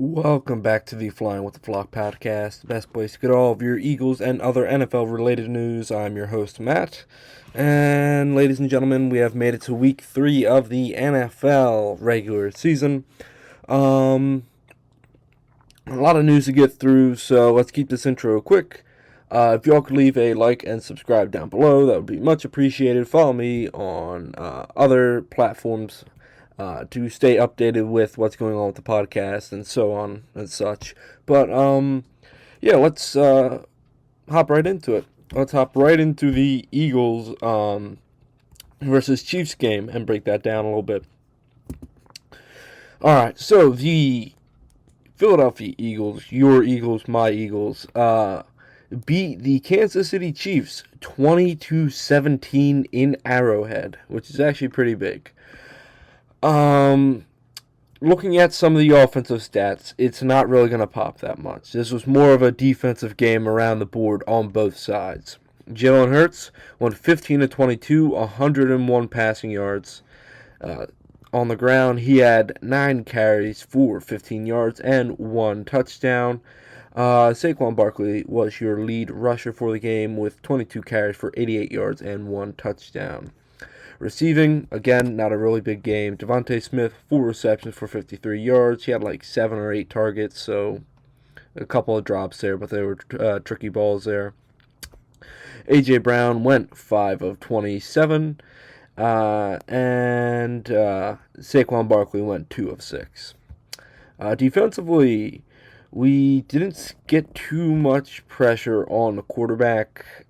Welcome back to the Flying with the Flock podcast, the best place to get all of your Eagles and other NFL related news. I'm your host, Matt. And ladies and gentlemen, we have made it to week 3 of the NFL regular season. A lot of news to get through, so let's keep this intro quick. If y'all could leave a like and subscribe down below, that would be much appreciated. Follow me on other platforms to stay updated with what's going on with the podcast and so on and such. But yeah, let's hop right into it. Let's hop right into the Eagles versus Chiefs game and break that down a little bit. All right, so the Philadelphia Eagles, your Eagles, my Eagles, beat the Kansas City Chiefs 20-17 in Arrowhead, which is actually pretty big. Looking at some of the offensive stats, it's not really going to pop that much. This was more of a defensive game around the board on both sides. Jalen Hurts went 15 of 22, 101 passing yards. On the ground, he had 9 carries for 15 yards and 1 touchdown. Saquon Barkley was your lead rusher for the game with 22 carries for 88 yards and 1 touchdown. Receiving, again, not a really big game. Devontae Smith, 4 receptions for 53 yards. He had like 7 or 8 targets, so a couple of drops there, but they were tricky balls there. A.J. Brown went 5 of 27, and Saquon Barkley went 2 of 6. Defensively, we didn't get too much pressure on the quarterback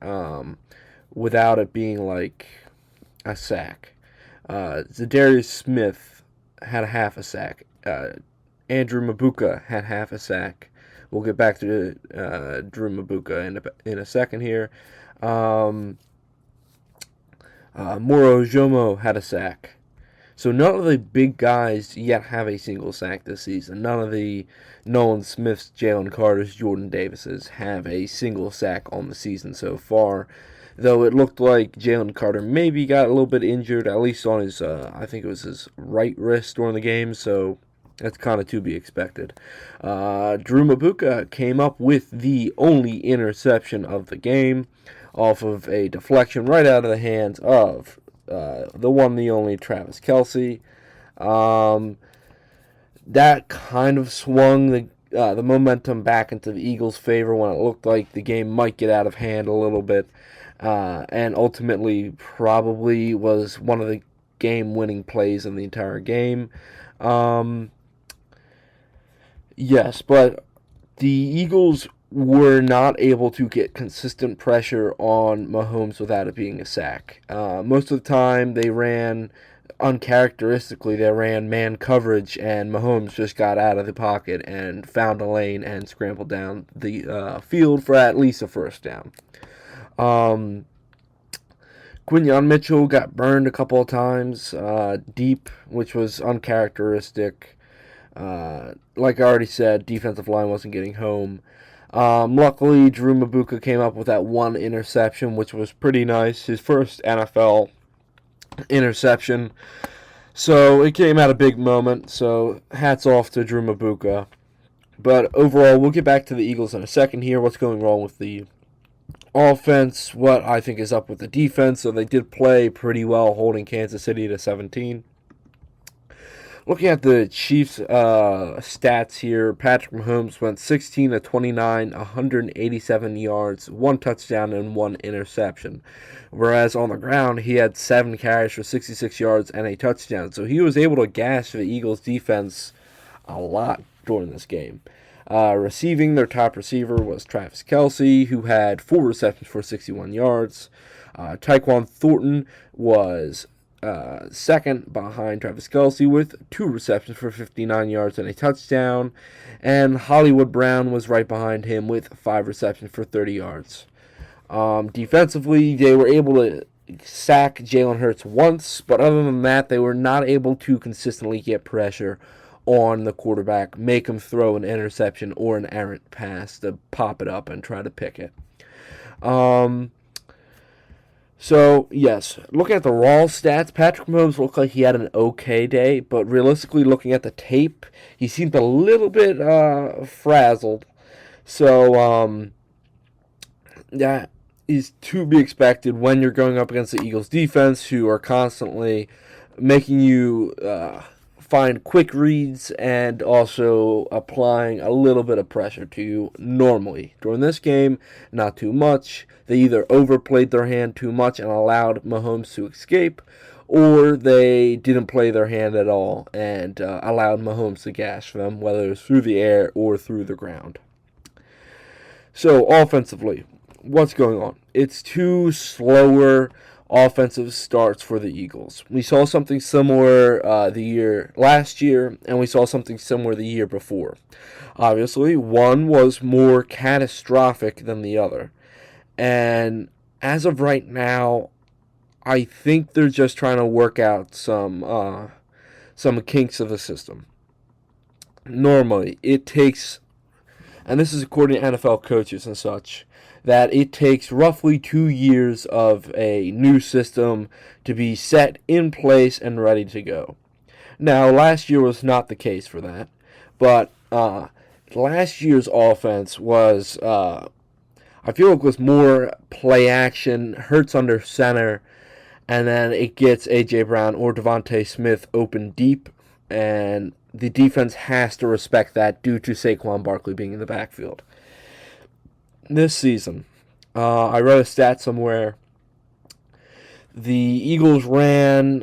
without it being like a sack. Zadarius Smith had a half a sack. Andrew Mabuka had half a sack. We'll get back to Drew Mabuka in a second here. Moro Jomo had a sack. So none of the big guys yet have a single sack this season. None of the Nolan Smiths, Jalen Carters, Jordan Davises have a single sack on the season so far. Though it looked like Jalen Carter maybe got a little bit injured, at least on his, I think it was his right wrist during the game, so that's kind of to be expected. Drew Mabuka came up with the only interception of the game off of a deflection right out of the hands of the one, the only Travis Kelce. That kind of swung the momentum back into the Eagles' favor when it looked like the game might get out of hand a little bit. And ultimately probably was one of the game-winning plays in the entire game. Yes, but the Eagles were not able to get consistent pressure on Mahomes without it being a sack. Most of the time, uncharacteristically, they ran man coverage, and Mahomes just got out of the pocket and found a lane and scrambled down the field for at least a first down. Quinyon Mitchell got burned a couple of times deep, which was uncharacteristic. Like I already said, defensive line wasn't getting home. Luckily, Drew Mabuka came up with that one interception, which was pretty nice. His first NFL interception. So it came at a big moment. So hats off to Drew Mabuka. But overall, we'll get back to the Eagles in a second here. What's going wrong with the offense, what I think is up with the defense. So they did play pretty well, holding Kansas City to 17. Looking at the Chiefs' stats here, Patrick Mahomes went 16 of 29, 187 yards, 1 touchdown, and 1 interception. Whereas on the ground, he had 7 carries for 66 yards and a touchdown. So he was able to gash the Eagles' defense a lot during this game. Receiving, their top receiver was Travis Kelce, who had 4 receptions for 61 yards. Tyquan Thornton was second behind Travis Kelce with 2 receptions for 59 yards and a touchdown. And Hollywood Brown was right behind him with 5 receptions for 30 yards. Defensively, they were able to sack Jalen Hurts once, but other than that, they were not able to consistently get pressure on the quarterback, make him throw an interception or an errant pass to pop it up and try to pick it. So, yes, looking at the raw stats, Patrick Mahomes looked like he had an okay day, but realistically, looking at the tape, he seemed a little bit frazzled. So, that is to be expected when you're going up against the Eagles defense, who are constantly making you find quick reads and also applying a little bit of pressure to you normally. During this game, not too much. They either overplayed their hand too much and allowed Mahomes to escape, or they didn't play their hand at all and allowed Mahomes to gash them, whether it was through the air or through the ground. So, offensively, what's going on? It's two slower offensive starts for the Eagles. We saw something similar last year, and we saw something similar the year before. Obviously, one was more catastrophic than the other. And as of right now, I think they're just trying to work out some kinks of the system. Normally, it takes, and this is according to NFL coaches and such, that it takes roughly 2 years of a new system to be set in place and ready to go. Now, last year was not the case for that, but last year's offense was, I feel like, was more play action, Hurts under center, and then it gets A.J. Brown or Devontae Smith open deep, and the defense has to respect that due to Saquon Barkley being in the backfield. This season, I read a stat somewhere. The Eagles ran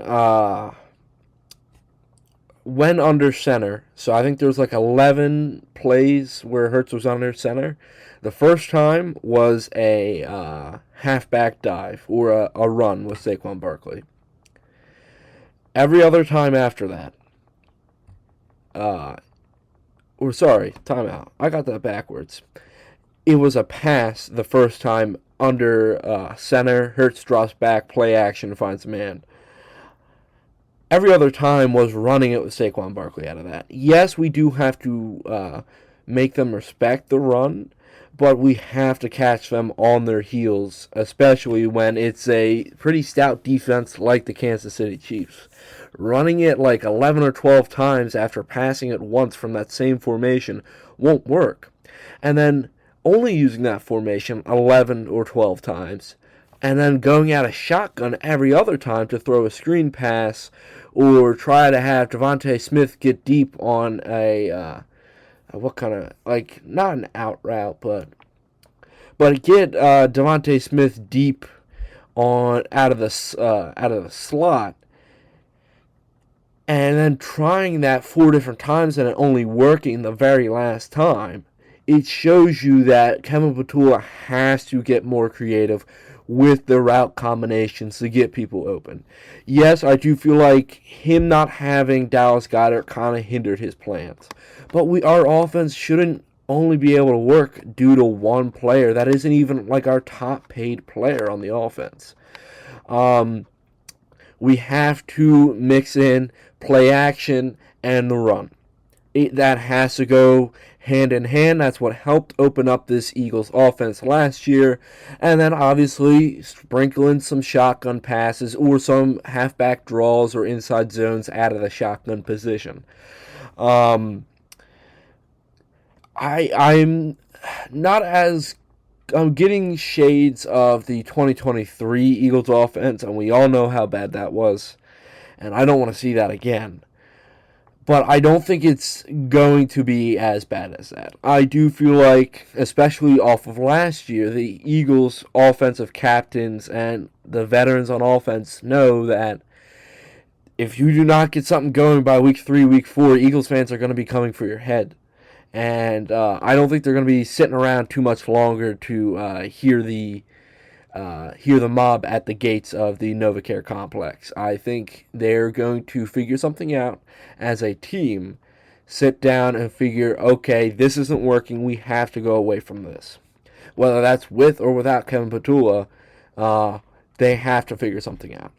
when under center. So I think there was like 11 plays where Hurts was under center. The first time was a halfback dive or a run with Saquon Barkley. Every other time after that, timeout. I got that backwards. It was a pass the first time under center. Hurts drops back, play action, finds a man. Every other time was running it with Saquon Barkley out of that. Yes, we do have to make them respect the run, but we have to catch them on their heels, especially when it's a pretty stout defense like the Kansas City Chiefs. Running it like 11 or 12 times after passing it once from that same formation won't work. And then only using that formation 11 or 12 times, and then going out a shotgun every other time to throw a screen pass or try to have Devontae Smith get deep on what kind of, like, not an out route, but get Devontae Smith deep out of the slot, and then trying that 4 different times and it only working the very last time. It shows you that Kevin Patula has to get more creative with the route combinations to get people open. Yes, I do feel like him not having Dallas Goedert kind of hindered his plans. But our offense shouldn't only be able to work due to one player. That isn't even like our top paid player on the offense. We have to mix in play action and the run. That has to go hand in hand. That's what helped open up this Eagles offense last year. And then obviously sprinkle in some shotgun passes or some halfback draws or inside zones out of the shotgun position. I'm not as I'm getting shades of the 2023 Eagles offense, and we all know how bad that was. And I don't want to see that again. But I don't think it's going to be as bad as that. I do feel like, especially off of last year, the Eagles' offensive captains and the veterans on offense know that if you do not get something going by week 3, week 4, Eagles fans are going to be coming for your head. And I don't think they're going to be sitting around too much longer to hear the mob at the gates of the NovaCare complex. I think they're going to figure something out as a team, sit down and figure, okay, this isn't working, we have to go away from this. Whether that's with or without Kevin Patula, they have to figure something out.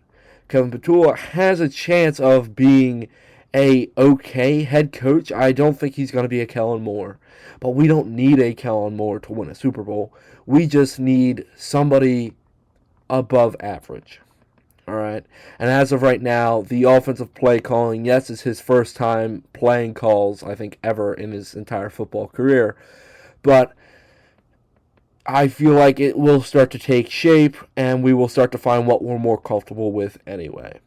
Kevin Patula has a chance of being a okay head coach. I don't think he's going to be a Kellen Moore, but we don't need a Kellen Moore to win a Super Bowl. We just need somebody above average. All right. And as of right now, the offensive play calling, yes, is his first time playing calls, I think, ever in his entire football career. But I feel like it will start to take shape, and we will start to find what we're more comfortable with anyway.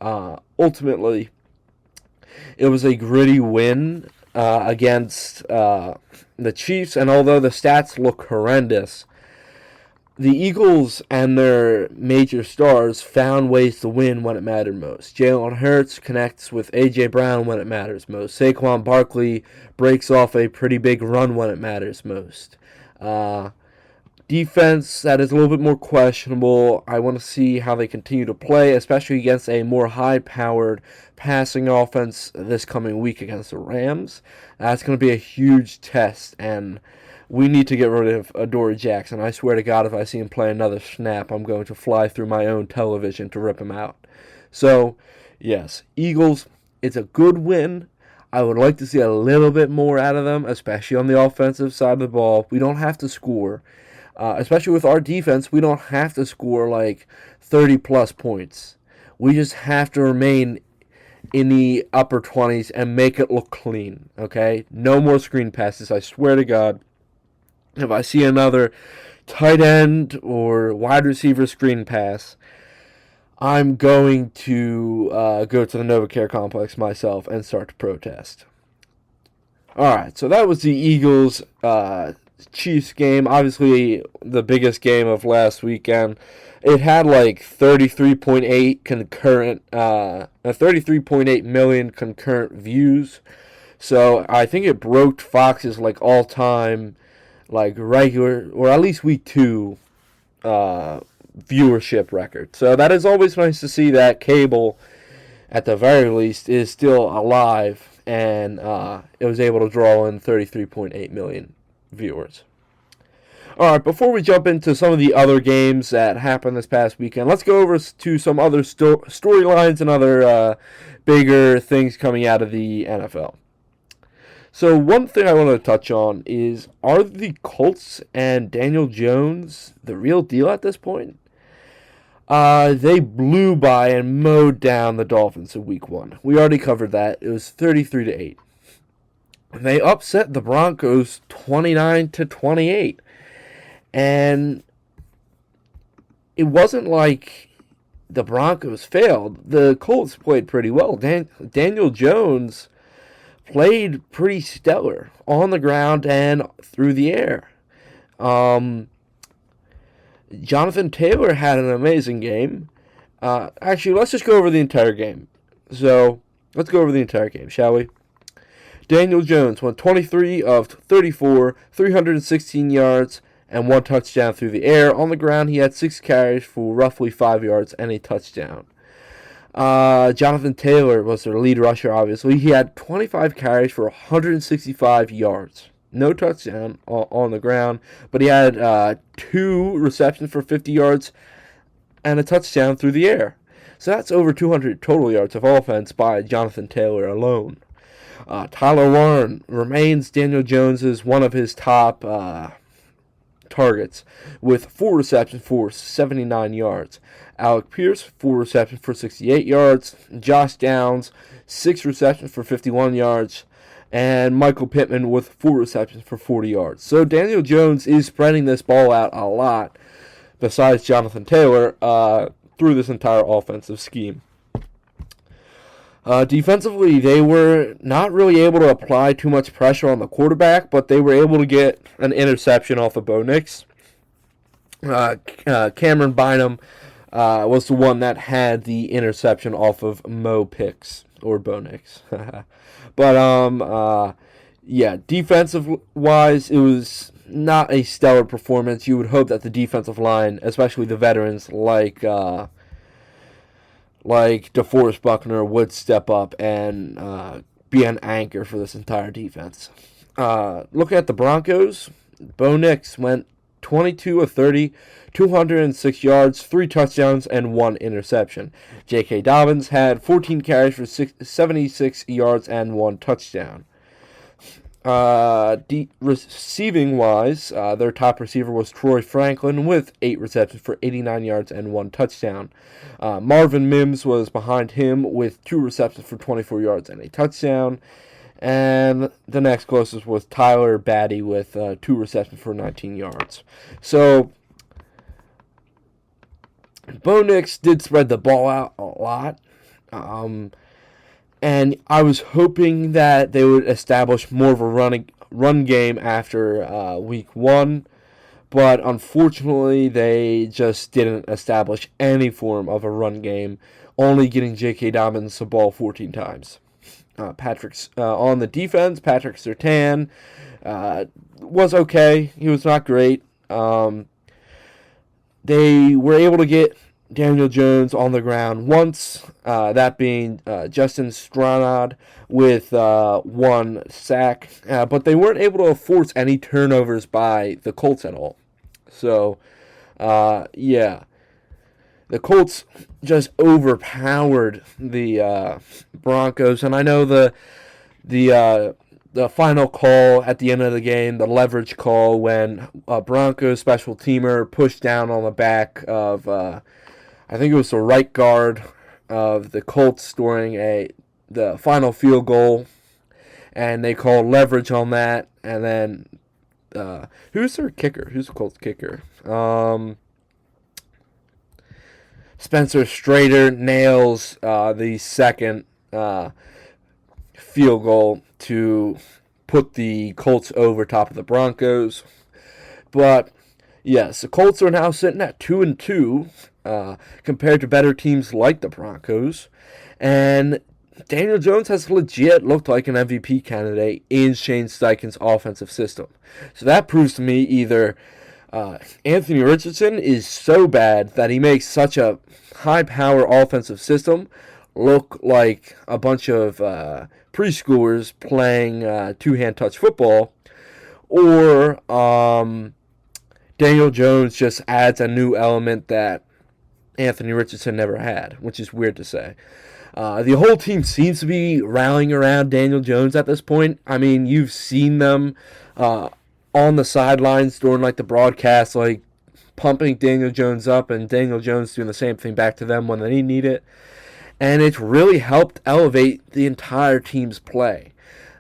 Ultimately, it was a gritty win against the Chiefs, and although the stats look horrendous, the Eagles and their major stars found ways to win when it mattered most. Jalen Hurts connects with A.J. Brown when it matters most. Saquon Barkley breaks off a pretty big run when it matters most. Defense that is a little bit more questionable. I want to see how they continue to play, especially against a more high-powered passing offense this coming week against the Rams. That's going to be a huge test, and we need to get rid of Adoree Jackson. I swear to God, if I see him play another snap, I'm going to fly through my own television to rip him out. So, yes, Eagles, it's a good win. I would like to see a little bit more out of them, especially on the offensive side of the ball. We don't have to score. Especially with our defense, we don't have to score like 30-plus points. We just have to remain in the upper 20s and make it look clean, okay? No more screen passes, I swear to God. If I see another tight end or wide receiver screen pass, I'm going to go to the NovaCare complex myself and start to protest. All right, so that was the Eagles Chiefs game, obviously the biggest game of last weekend. It had like 33.8 million concurrent views. So I think it broke Fox's like all-time like regular, or at least week 2 viewership record. So that is always nice to see that cable, at the very least, is still alive, and it was able to draw in 33.8 million viewers. All right, before we jump into some of the other games that happened this past weekend, let's go over to some other storylines and other bigger things coming out of the NFL. So one thing I want to touch on is, are the Colts and Daniel Jones the real deal at this point? They blew by and mowed down the Dolphins in week 1. We already covered that. It was 33-8. They upset the Broncos 29-28. And it wasn't like the Broncos failed. The Colts played pretty well. Daniel Jones played pretty stellar on the ground and through the air. Jonathan Taylor had an amazing game. Actually, let's just go over the entire game. So, let's go over the entire game, shall we? Daniel Jones went 23 of 34, 316 yards, and 1 touchdown through the air. On the ground, he had 6 carries for roughly 5 yards and a touchdown. Jonathan Taylor was their lead rusher, obviously. He had 25 carries for 165 yards. No touchdown on the ground, but he had 2 receptions for 50 yards and a touchdown through the air. So that's over 200 total yards of offense by Jonathan Taylor alone. Tyler Warren remains Daniel Jones's one of his top targets with 4 receptions for 79 yards. Alec Pierce, 4 receptions for 68 yards. Josh Downs, 6 receptions for 51 yards. And Michael Pittman with 4 receptions for 40 yards. So Daniel Jones is spreading this ball out a lot, besides Jonathan Taylor, through this entire offensive scheme. Defensively, they were not really able to apply too much pressure on the quarterback, but they were able to get an interception off of Bo Nix. Cameron Bynum was the one that had the interception off of Mo Picks, or Bo Nix. But, yeah, defensive-wise, it was not a stellar performance. You would hope that the defensive line, especially the veterans like DeForest Buckner, would step up and be an anchor for this entire defense. Looking at the Broncos, Bo Nix went 22 of 30, 206 yards, 3 touchdowns, and 1 interception. J.K. Dobbins had 14 carries for 76 yards and 1 touchdown. Receiving wise, their top receiver was Troy Franklin with 8 receptions for 89 yards and 1 touchdown. Marvin Mims was behind him with 2 receptions for 24 yards and a touchdown. And the next closest was Tyler Batty with 2 receptions for 19 yards. So, Bo Nix did spread the ball out a lot. And I was hoping that they would establish more of a run game after week 1. But unfortunately, they just didn't establish any form of a run game, only getting J.K. Dobbins the ball 14 times. On the defense, Patrick Surtain was okay. He was not great. They were able to get Daniel Jones on the ground once, that being Justin Stranad with 1 sack, but they weren't able to force any turnovers by the Colts at all. So, yeah, the Colts just overpowered the Broncos, and I know the final call at the end of the game, the leverage call when a Broncos special teamer pushed down on the back of, I think it was the right guard of the Colts during the final field goal, and they called leverage on that, and then who's their kicker? Who's the Colts kicker? Spencer Strader nails the second field goal to put the Colts over top of the Broncos. But yes, the Colts are now sitting at 2-2 compared to better teams like the Broncos, and Daniel Jones has legit looked like an MVP candidate in Shane Steichen's offensive system. So that proves to me either Anthony Richardson is so bad that he makes such a high-power offensive system look like a bunch of preschoolers playing two-hand touch football, or Daniel Jones just adds a new element that Anthony Richardson never had, which is weird to say. The whole team seems to be rallying around Daniel Jones at this point. I mean, you've seen them on the sidelines during like the broadcast, like pumping Daniel Jones up, and Daniel Jones doing the same thing back to them when they need it. And it's really helped elevate the entire team's play.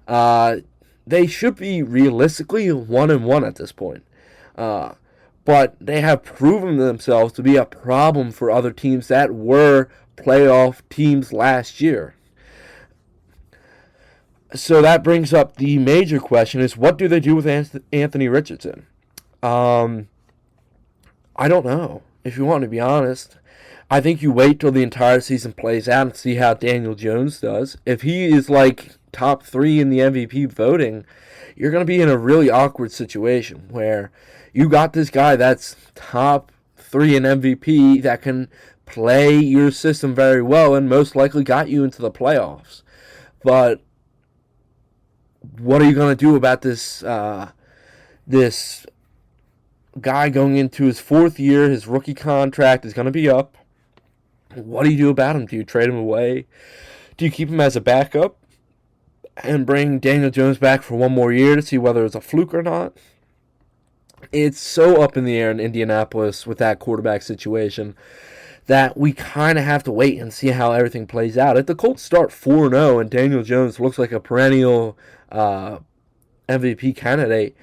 They should be realistically 1-1 at this point. But they have proven themselves to be a problem for other teams that were playoff teams last year. So that brings up the major question is, what do they do with Anthony Richardson? I don't know, if you want to be honest. I think you wait till the entire season plays out and see how Daniel Jones does. If he is like top 3 in the MVP voting, you're going to be in a really awkward situation where you got this guy that's top 3 in MVP that can play your system very well and most likely got you into the playoffs. But what are you going to do about this this guy going into his 4th year? His rookie contract is going to be up. What do you do about him? Do you trade him away? Do you keep him as a backup and bring Daniel Jones back for one more year to see whether it's a fluke or not? It's so up in the air in Indianapolis with that quarterback situation that we kind of have to wait and see how everything plays out. If the Colts start 4-0 and Daniel Jones looks like a perennial MVP candidate,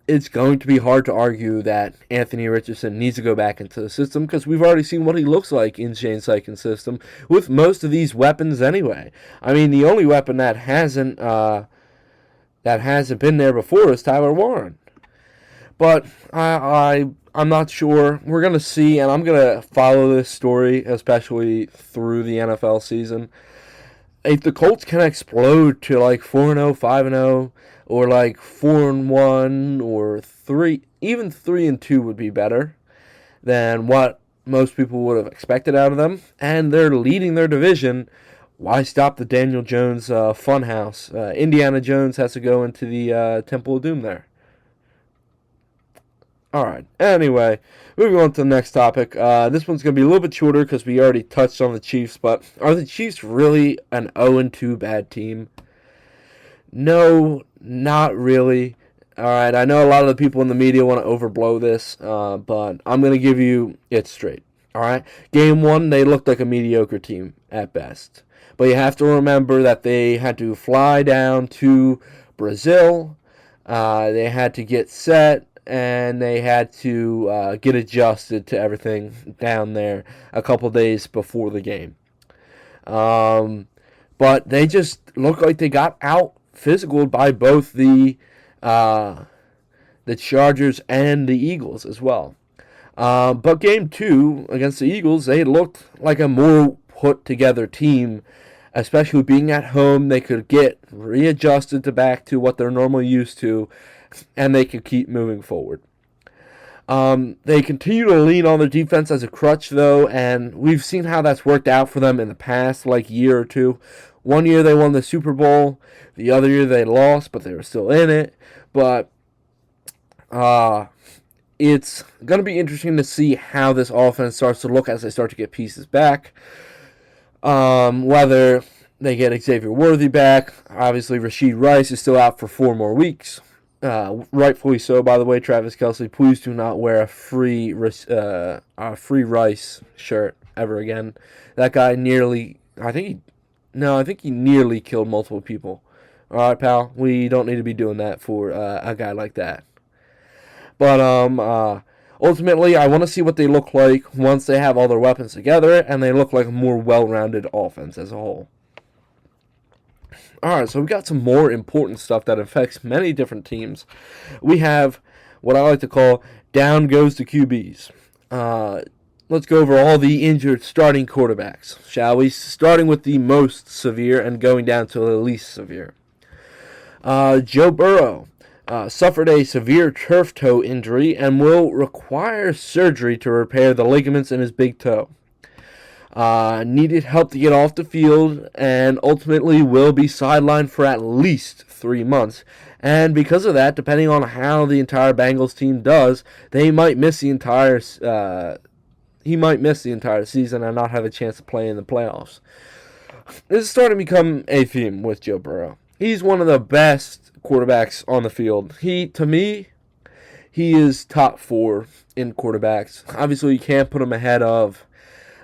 it's going to be hard to argue that Anthony Richardson needs to go back into the system, because we've already seen what he looks like in Shane Steichen's system with most of these weapons anyway. I mean, the only weapon that hasn't been there before is Tyler Warren. But I'm not sure. We're going to see, and I'm going to follow this story, especially through the NFL season. If the Colts can explode to like 4-0, 5-0, or like 4-1, or 3, even 3-2 would be better than what most people would have expected out of them. And they're leading their division. Why stop the Daniel Jones funhouse? Indiana Jones has to go into the Temple of Doom there. Alright, anyway, moving on to the next topic. This one's going to be a little bit shorter because we already touched on the Chiefs, but are the Chiefs really an 0-2 bad team? No, not really. All right, I know a lot of the people in the media want to overblow this, but I'm going to give you it straight. All right, game one, they looked like a mediocre team at best. But you have to remember that they had to fly down to Brazil. They had to get set, and they had to get adjusted to everything down there a couple days before the game. Um, but they just looked like they got out physical by both uh, the Chargers and the Eagles as well. But game two against the Eagles, they looked like a more put together team, especially being at home. They could get readjusted to back to what they're normally used to, and they could keep moving forward. They continue to lean on their defense as a crutch, though, and we've seen how that's worked out for them in the past, like year or two. One year they won the Super Bowl, the other year they lost, but they were still in it. But it's going to be interesting to see how this offense starts to look as they start to get pieces back. Whether they get Xavier Worthy back. Obviously, Rashee Rice is still out for 4 more weeks. Rightfully so, by the way. Travis Kelce, please do not wear a free Rice shirt ever again. That guy I think he nearly killed multiple people. All right, pal, we don't need to be doing that for a guy like that. But ultimately, I want to see what they look like once they have all their weapons together and they look like a more well-rounded offense as a whole. Alright, so we got some more important stuff that affects many different teams. We have what I like to call down goes the QBs. Let's go over all the injured starting quarterbacks, shall we? Starting with the most severe and going down to the least severe. Joe Burrow suffered a severe turf toe injury and will require surgery to repair the ligaments in his big toe. Needed help to get off the field and ultimately will be sidelined for at least 3 months. And because of that, depending on how the entire Bengals team does, they might miss the entire he might miss the entire season and not have a chance to play in the playoffs. This is starting to become a theme with Joe Burrow. He's one of the best quarterbacks on the field. To me, he is top 4 in quarterbacks. Obviously, you can't put him ahead of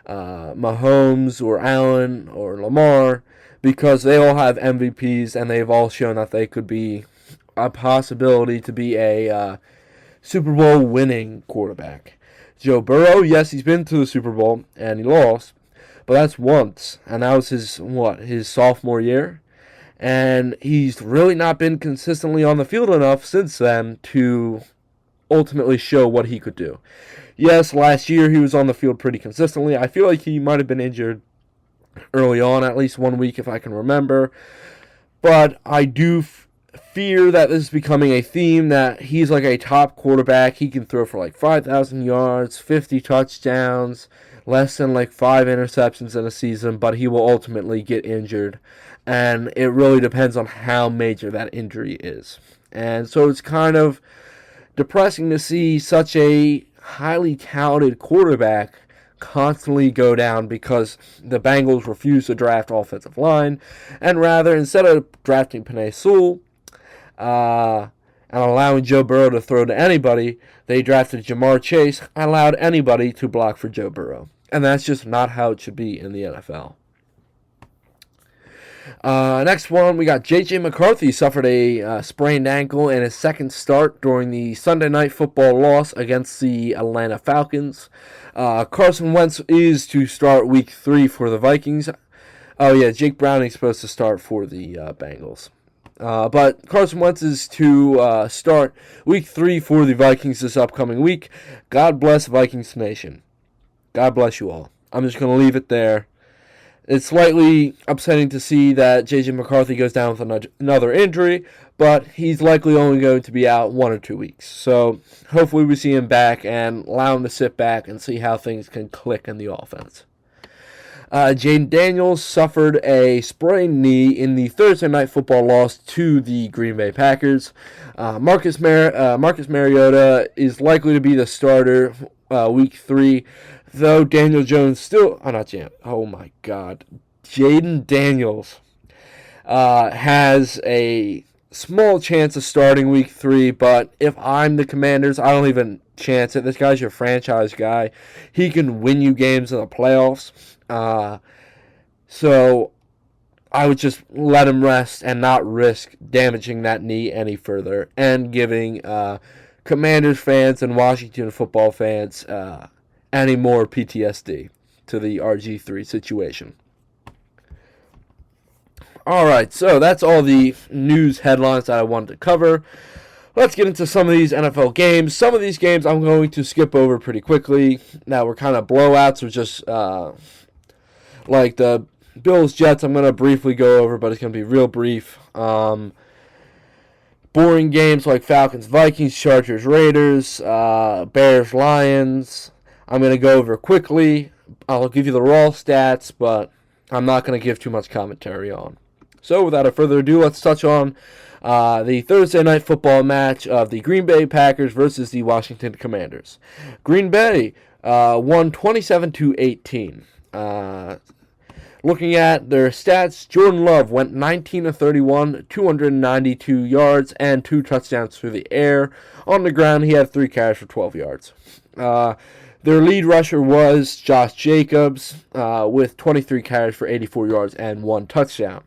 Mahomes or Allen or Lamar because they all have MVPs and they've all shown that they could be a possibility to be a Super Bowl winning quarterback. Joe Burrow, yes, he's been to the Super Bowl and he lost, but that's once, and that was his sophomore year, and he's really not been consistently on the field enough since then to ultimately show what he could do. Yes, last year he was on the field pretty consistently. I feel like he might have been injured early on, at least 1 week if I can remember. But I do fear that this is becoming a theme, that he's like a top quarterback. He can throw for like 5,000 yards, 50 touchdowns, less than like 5 interceptions in a season, but he will ultimately get injured. And it really depends on how major that injury is. And so it's kind of depressing to see such a highly touted quarterback constantly go down because the Bengals refuse to draft offensive line, and rather, instead of drafting Penei Sewell and allowing Joe Burrow to throw to anybody, they drafted Jamar Chase and allowed anybody to block for Joe Burrow. And that's just not how it should be in the NFL. Next one, we got J.J. McCarthy suffered a sprained ankle in his second start during the Sunday Night Football loss against the Atlanta Falcons. Carson Wentz is to start Week 3 for the Vikings. Oh yeah, Jake Browning's supposed to start for the Bengals. But Carson Wentz is to start Week 3 for the Vikings this upcoming week. God bless Vikings Nation. God bless you all. I'm just going to leave it there. It's slightly upsetting to see that J.J. McCarthy goes down with another injury, but he's likely only going to be out 1 or 2 weeks. So hopefully we see him back and allow him to sit back and see how things can click in the offense. Jayden Daniels suffered a sprained knee in the Thursday Night Football loss to the Green Bay Packers. Marcus Mariota is likely to be the starter Week 3. Though Daniel Jones still... Oh, not Jan. Oh, my God. Jayden Daniels has a small chance of starting week 3, but if I'm the Commanders, I don't even chance it. This guy's your franchise guy. He can win you games in the playoffs. So I would just let him rest and not risk damaging that knee any further and giving Commanders fans and Washington football fans any more PTSD to the RG3 situation. Alright, so that's all the news headlines that I wanted to cover. Let's get into some of these NFL games. Some of these games I'm going to skip over pretty quickly. That were kind of blowouts or just like the Bills-Jets I'm going to briefly go over, but it's going to be real brief. Boring games like Falcons-Vikings, Chargers-Raiders, Bears-Lions. I'm going to go over quickly. I'll give you the raw stats, but I'm not going to give too much commentary on. So without further ado, let's touch on the Thursday night football match of the Green Bay Packers versus the Washington Commanders. Green Bay won 27-18. Looking at their stats, Jordan Love went 19-31, 292 yards, and 2 touchdowns through the air. On the ground, he had 3 carries for 12 yards. Their lead rusher was Josh Jacobs with 23 carries for 84 yards and 1 touchdown.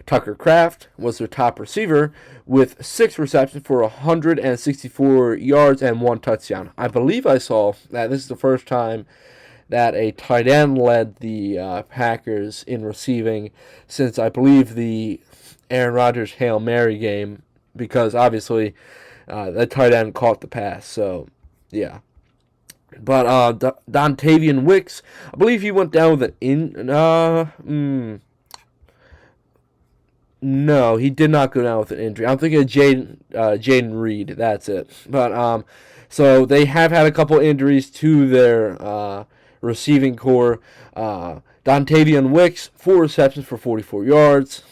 Tucker Kraft was their top receiver with 6 receptions for 164 yards and 1 touchdown. I believe I saw that this is the first time that a tight end led the Packers in receiving since I believe the Aaron Rodgers Hail Mary game, because obviously the tight end caught the pass. So, yeah. But Dontavian Wicks, I believe he went down with an No, he did not go down with an injury. I'm thinking of Jaden Reed. That's it. But so they have had a couple injuries to their receiving core. Dontavian Wicks, 4 receptions for 44 yards.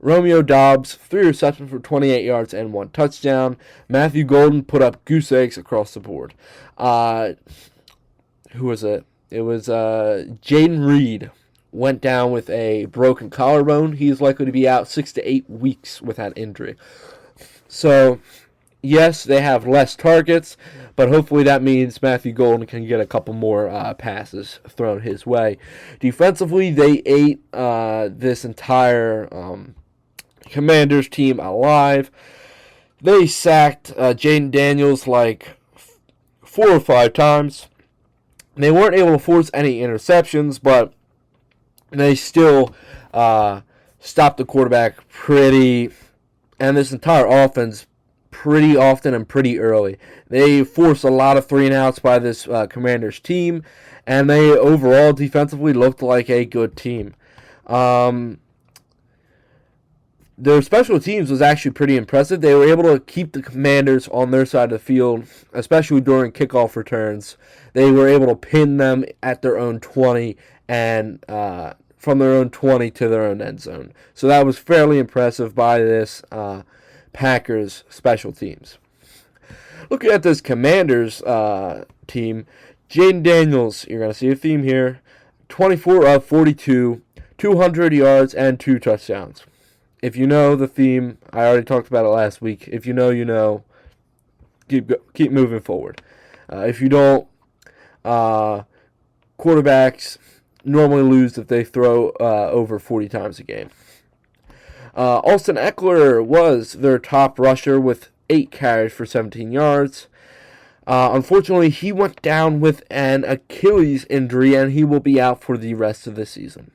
Romeo Doubs, 3 receptions for 28 yards and 1 touchdown. Matthew Golden put up goose eggs across the board. Who was it? It was Jaden Reed. Went down with a broken collarbone. He is likely to be out 6 to 8 weeks with that injury. So, yes, they have less targets, but hopefully that means Matthew Golden can get a couple more passes thrown his way. Defensively, they ate this entire Commanders team alive. They sacked Jaden Daniels like 4 or 5 times. They weren't able to force any interceptions, but they still stopped the quarterback and this entire offense pretty often and pretty early. They forced a lot of 3-and-outs by this Commanders team, and they overall defensively looked like a good team. Their special teams was actually pretty impressive. They were able to keep the Commanders on their side of the field, especially during kickoff returns. They were able to pin them at their own 20 and from their own 20 to their own end zone. So that was fairly impressive by this Packers special teams. Looking at this Commanders team, Jaden Daniels, you're going to see a theme here, 24 of 42, 200 yards, and 2 touchdowns. If you know the theme, I already talked about it last week. If you know, you know. Keep moving forward. If you don't, quarterbacks normally lose if they throw over 40 times a game. Austin Eckler was their top rusher with 8 carries for 17 yards. Unfortunately, he went down with an Achilles injury, and he will be out for the rest of the season.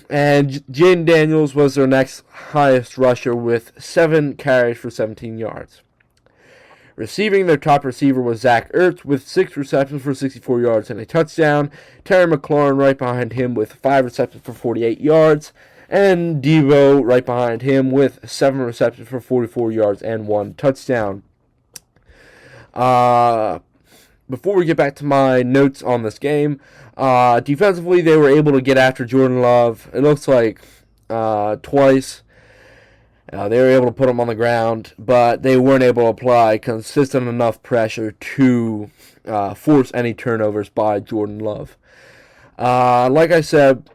And Jaden Daniels was their next highest rusher with 7 carries for 17 yards. Receiving, their top receiver was Zach Ertz with 6 receptions for 64 yards and a touchdown. Terry McLaurin right behind him with 5 receptions for 48 yards. And Devo right behind him with 7 receptions for 44 yards and 1 touchdown. Before we get back to my notes on this game, defensively they were able to get after Jordan Love. It looks like twice. They were able to put him on the ground, but they weren't able to apply consistent enough pressure to force any turnovers by Jordan Love. Like I said,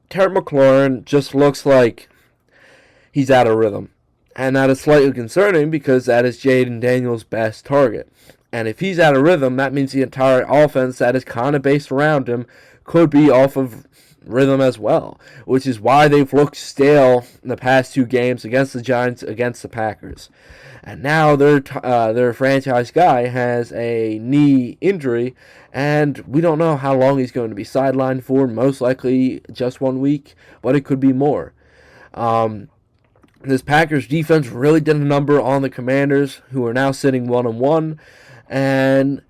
Terry McLaurin just looks like he's out of rhythm. And that is slightly concerning because that is Jaden Daniels' best target. And if he's out of rhythm, that means the entire offense that is kind of based around him could be off of rhythm as well, which is why they've looked stale in the past 2 games against the Giants, against the Packers. And now their franchise guy has a knee injury, and we don't know how long he's going to be sidelined for. Most likely just 1 week, but it could be more. This Packers defense really did a number on the Commanders, who are now sitting 1-1, and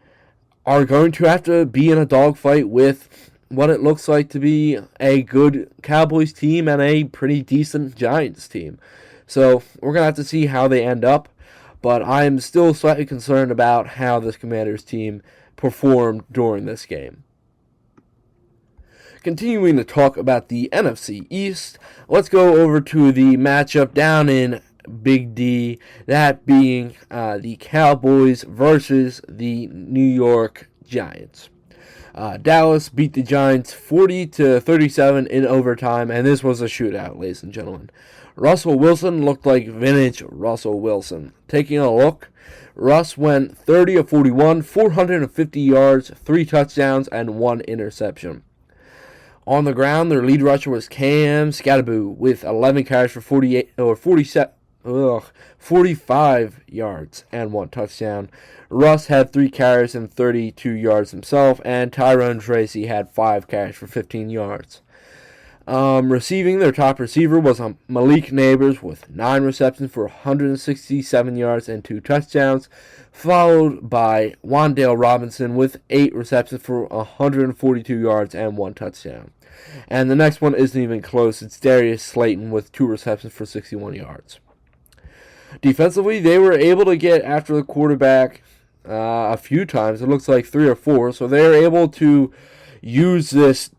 are going to have to be in a dogfight with what it looks like to be a good Cowboys team and a pretty decent Giants team. So we're going to have to see how they end up, but I am still slightly concerned about how this Commanders team performed during this game. Continuing to talk about the NFC East, let's go over to the matchup down in Big D, that being the Cowboys versus the New York Giants. Dallas beat the Giants 40-37 in overtime, and this was a shootout, ladies and gentlemen. Russell Wilson looked like vintage Russell Wilson. Taking a look, Russ went 30 of 41, 450 yards, 3 touchdowns, and 1 interception. On the ground, their lead rusher was Cam Skattebo with 11 carries for 45 yards and 1 touchdown. Russ had 3 carries and 32 yards himself, and Tyrone Tracy had 5 carries for 15 yards. Receiving, their top receiver was Malik Neighbors with 9 receptions for 167 yards and 2 touchdowns, followed by Wan'Dale Robinson with 8 receptions for 142 yards and 1 touchdown. And the next one isn't even close. It's Darius Slayton with 2 receptions for 61 yards. Defensively, they were able to get after the quarterback a few times. It looks like 3 or 4. So they were able to use this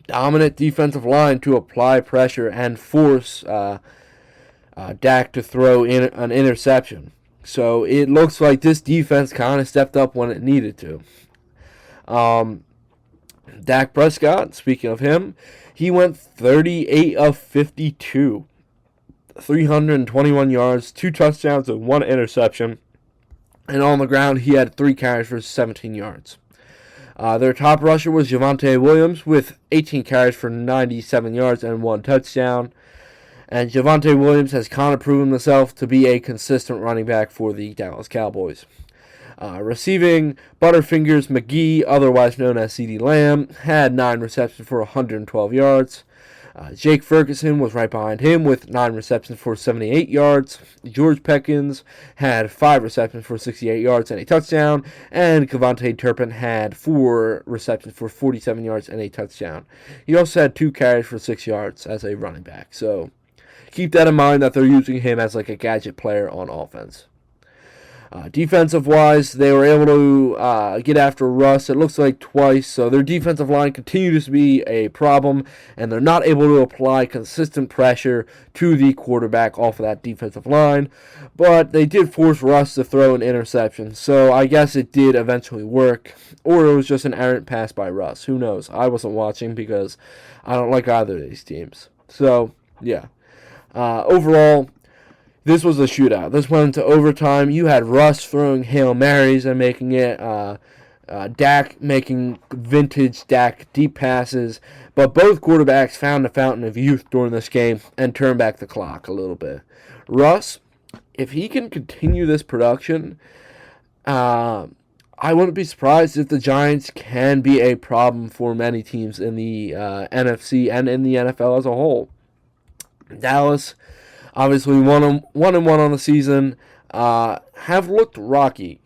dominant defensive line to apply pressure and force Dak to throw in an interception. So it looks like this defense kind of stepped up when it needed to. Dak Prescott, speaking of him, he went 38 of 52. 321 yards, 2 touchdowns, and 1 interception. And on the ground, he had 3 carries for 17 yards. Their top rusher was Javonte Williams with 18 carries for 97 yards and 1 touchdown. And Javonte Williams has kind of proven himself to be a consistent running back for the Dallas Cowboys. Receiving, Butterfingers McGee, otherwise known as CeeDee Lamb, had 9 receptions for 112 yards. Jake Ferguson was right behind him with 9 receptions for 78 yards. George Pickens had 5 receptions for 68 yards and a touchdown. And Kevontae Turpin had 4 receptions for 47 yards and a touchdown. He also had 2 carries for 6 yards as a running back. So keep that in mind that they're using him as like a gadget player on offense. Defensive-wise, they were able to get after Russ, it looks like twice, so their defensive line continues to be a problem, and they're not able to apply consistent pressure to the quarterback off of that defensive line, but they did force Russ to throw an interception, so I guess it did eventually work, or it was just an errant pass by Russ. Who knows? I wasn't watching because I don't like either of these teams. So, yeah. Overall, this was a shootout. This went into overtime. You had Russ throwing Hail Marys and making it Dak making vintage Dak deep passes. But both quarterbacks found a fountain of youth during this game and turned back the clock a little bit. Russ, if he can continue this production, I wouldn't be surprised if the Giants can be a problem for many teams in the NFC and in the NFL as a whole. Dallas, obviously, 1-1 on the season, have looked rocky.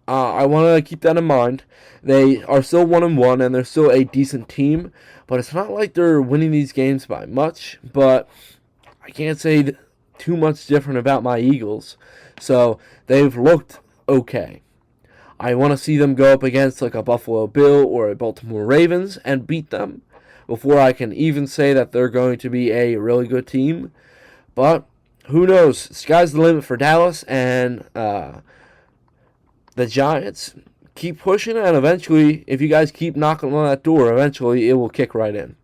I want to keep that in mind. They are still 1-1, and they're still a decent team, but it's not like they're winning these games by much, but I can't say too much different about my Eagles. So, they've looked okay. I want to see them go up against like a Buffalo Bill or a Baltimore Ravens and beat them before I can even say that they're going to be a really good team. But who knows? Sky's the limit for Dallas, and the Giants keep pushing, and eventually, if you guys keep knocking on that door, eventually it will kick right in.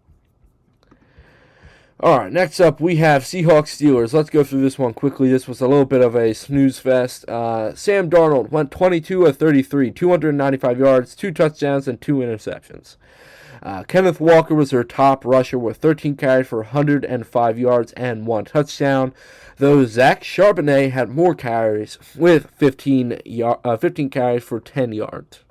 All right, next up we have Seahawks Steelers. Let's go through this one quickly. This was a little bit of a snooze fest. Sam Darnold went 22 of 33, 295 yards, 2 touchdowns, and 2 interceptions. Kenneth Walker was their top rusher with 13 carries for 105 yards and 1 touchdown, though Zach Charbonnet had more carries with 15 carries for 10 yards.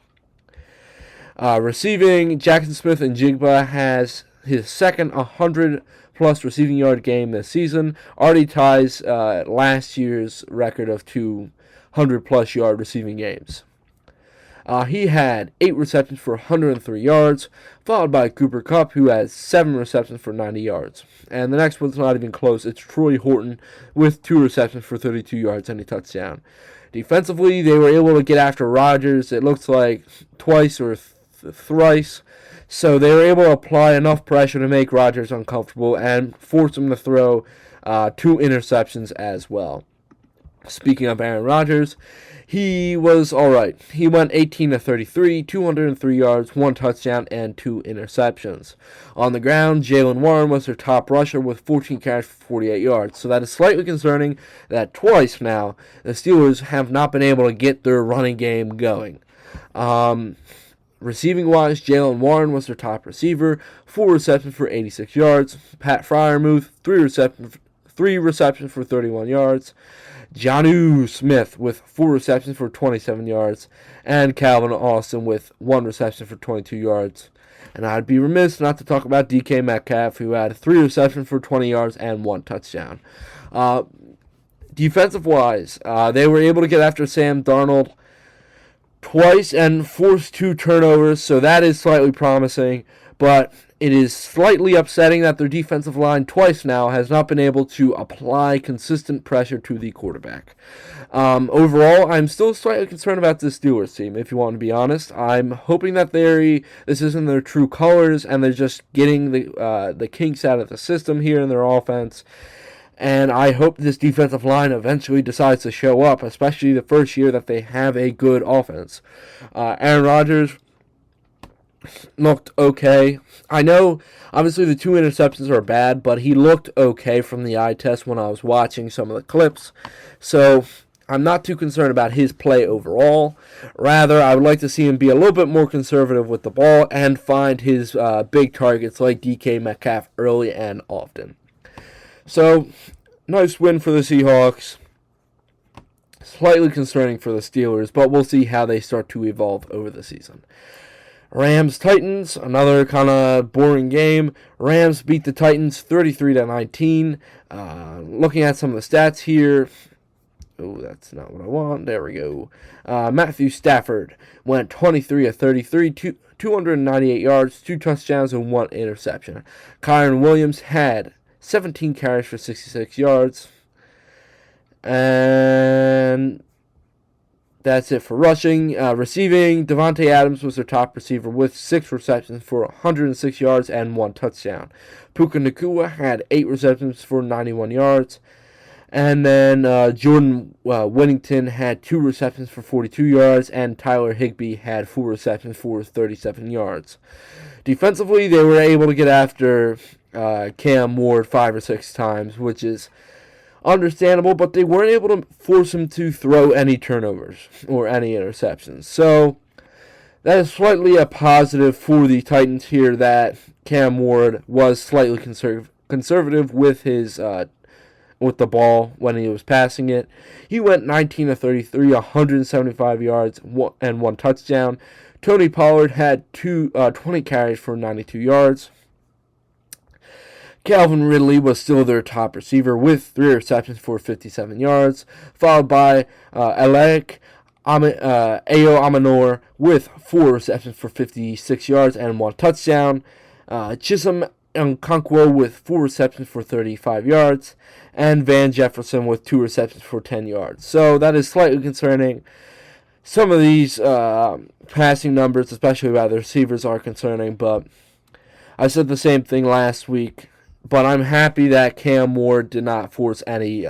Receiving, Jackson Smith and Jigba has his second 100-plus receiving yard game this season. Already ties last year's record of 200-plus yard receiving games. He had 8 receptions for 103 yards, followed by Cooper Kupp, who has 7 receptions for 90 yards. And the next one's not even close. It's Troy Horton with 2 receptions for 32 yards and a touchdown. Defensively, they were able to get after Rodgers, it looks like twice or thrice. So they were able to apply enough pressure to make Rodgers uncomfortable and force him to throw 2 interceptions as well. Speaking of Aaron Rodgers, he was all right. He went 18 of 33, 203 yards, 1 touchdown, and 2 interceptions. On the ground, Jaylen Warren was their top rusher with 14 carries for 48 yards. So that is slightly concerning that twice now the Steelers have not been able to get their running game going. Receiving-wise, Jaylen Warren was their top receiver, 4 receptions for 86 yards. Pat Freiermuth, 3 receptions for 31 yards. Jonnu Smith with 4 receptions for 27 yards. And Calvin Austin with 1 reception for 22 yards. And I'd be remiss not to talk about DK Metcalf, who had 3 receptions for 20 yards and 1 touchdown. Defensive-wise, they were able to get after Sam Darnold twice and forced 2 turnovers, so that is slightly promising, but it is slightly upsetting that their defensive line twice now has not been able to apply consistent pressure to the quarterback. Overall, I'm still slightly concerned about this Steelers team, if you want to be honest. I'm hoping that this isn't their true colors and they're just getting the kinks out of the system here in their offense. And I hope this defensive line eventually decides to show up, especially the first year that they have a good offense. Aaron Rodgers looked okay. I know, obviously, the 2 interceptions are bad, but he looked okay from the eye test when I was watching some of the clips. So I'm not too concerned about his play overall. Rather, I would like to see him be a little bit more conservative with the ball and find his big targets like DK Metcalf early and often. So, nice win for the Seahawks. Slightly concerning for the Steelers, but we'll see how they start to evolve over the season. Rams-Titans, another kind of boring game. Rams beat the Titans 33-19. Looking at some of the stats here. Oh, that's not what I want. There we go. Matthew Stafford went 23 of 33, 298 yards, 2 touchdowns, and 1 interception. Kyren Williams had 17 carries for 66 yards. And that's it for rushing. Receiving, Devontae Adams was their top receiver with 6 receptions for 106 yards and 1 touchdown. Puka Nacua had 8 receptions for 91 yards. And then Jordan Whittington had 2 receptions for 42 yards. And Tyler Higbee had 4 receptions for 37 yards. Defensively, they were able to get after Cam Ward 5 or 6 times, which is understandable, but they weren't able to force him to throw any turnovers or any interceptions. So that is slightly a positive for the Titans here, that Cam Ward was slightly conservative with his with the ball when he was passing it. He went 19 of 33, 175 yards and 1 touchdown. Tony Pollard had 20 carries for 92 yards. Calvin Ridley was still their top receiver with 3 receptions for 57 yards, followed by Ayo Amanor with 4 receptions for 56 yards and 1 touchdown. Chisholm Okonkwo with 4 receptions for 35 yards, and Van Jefferson with 2 receptions for 10 yards. So that is slightly concerning. Some of these passing numbers, especially by the receivers, are concerning, but I said the same thing last week. But I'm happy that Cam Ward did not force any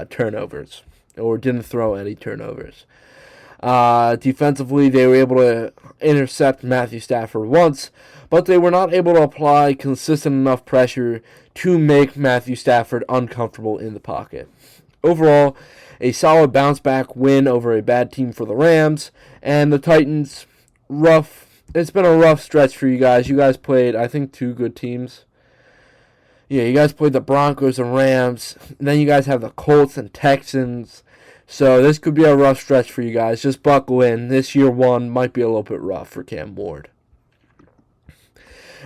turnovers, or didn't throw any turnovers. Defensively, they were able to intercept Matthew Stafford once, but they were not able to apply consistent enough pressure to make Matthew Stafford uncomfortable in the pocket. Overall, a solid bounce-back win over a bad team for the Rams, and the Titans, it's been a rough stretch for you guys. You guys played, I think, two good teams. Yeah, you guys played the Broncos and Rams. And then you guys have the Colts and Texans. So this could be a rough stretch for you guys. Just buckle in. This year one might be a little bit rough for Cam Ward.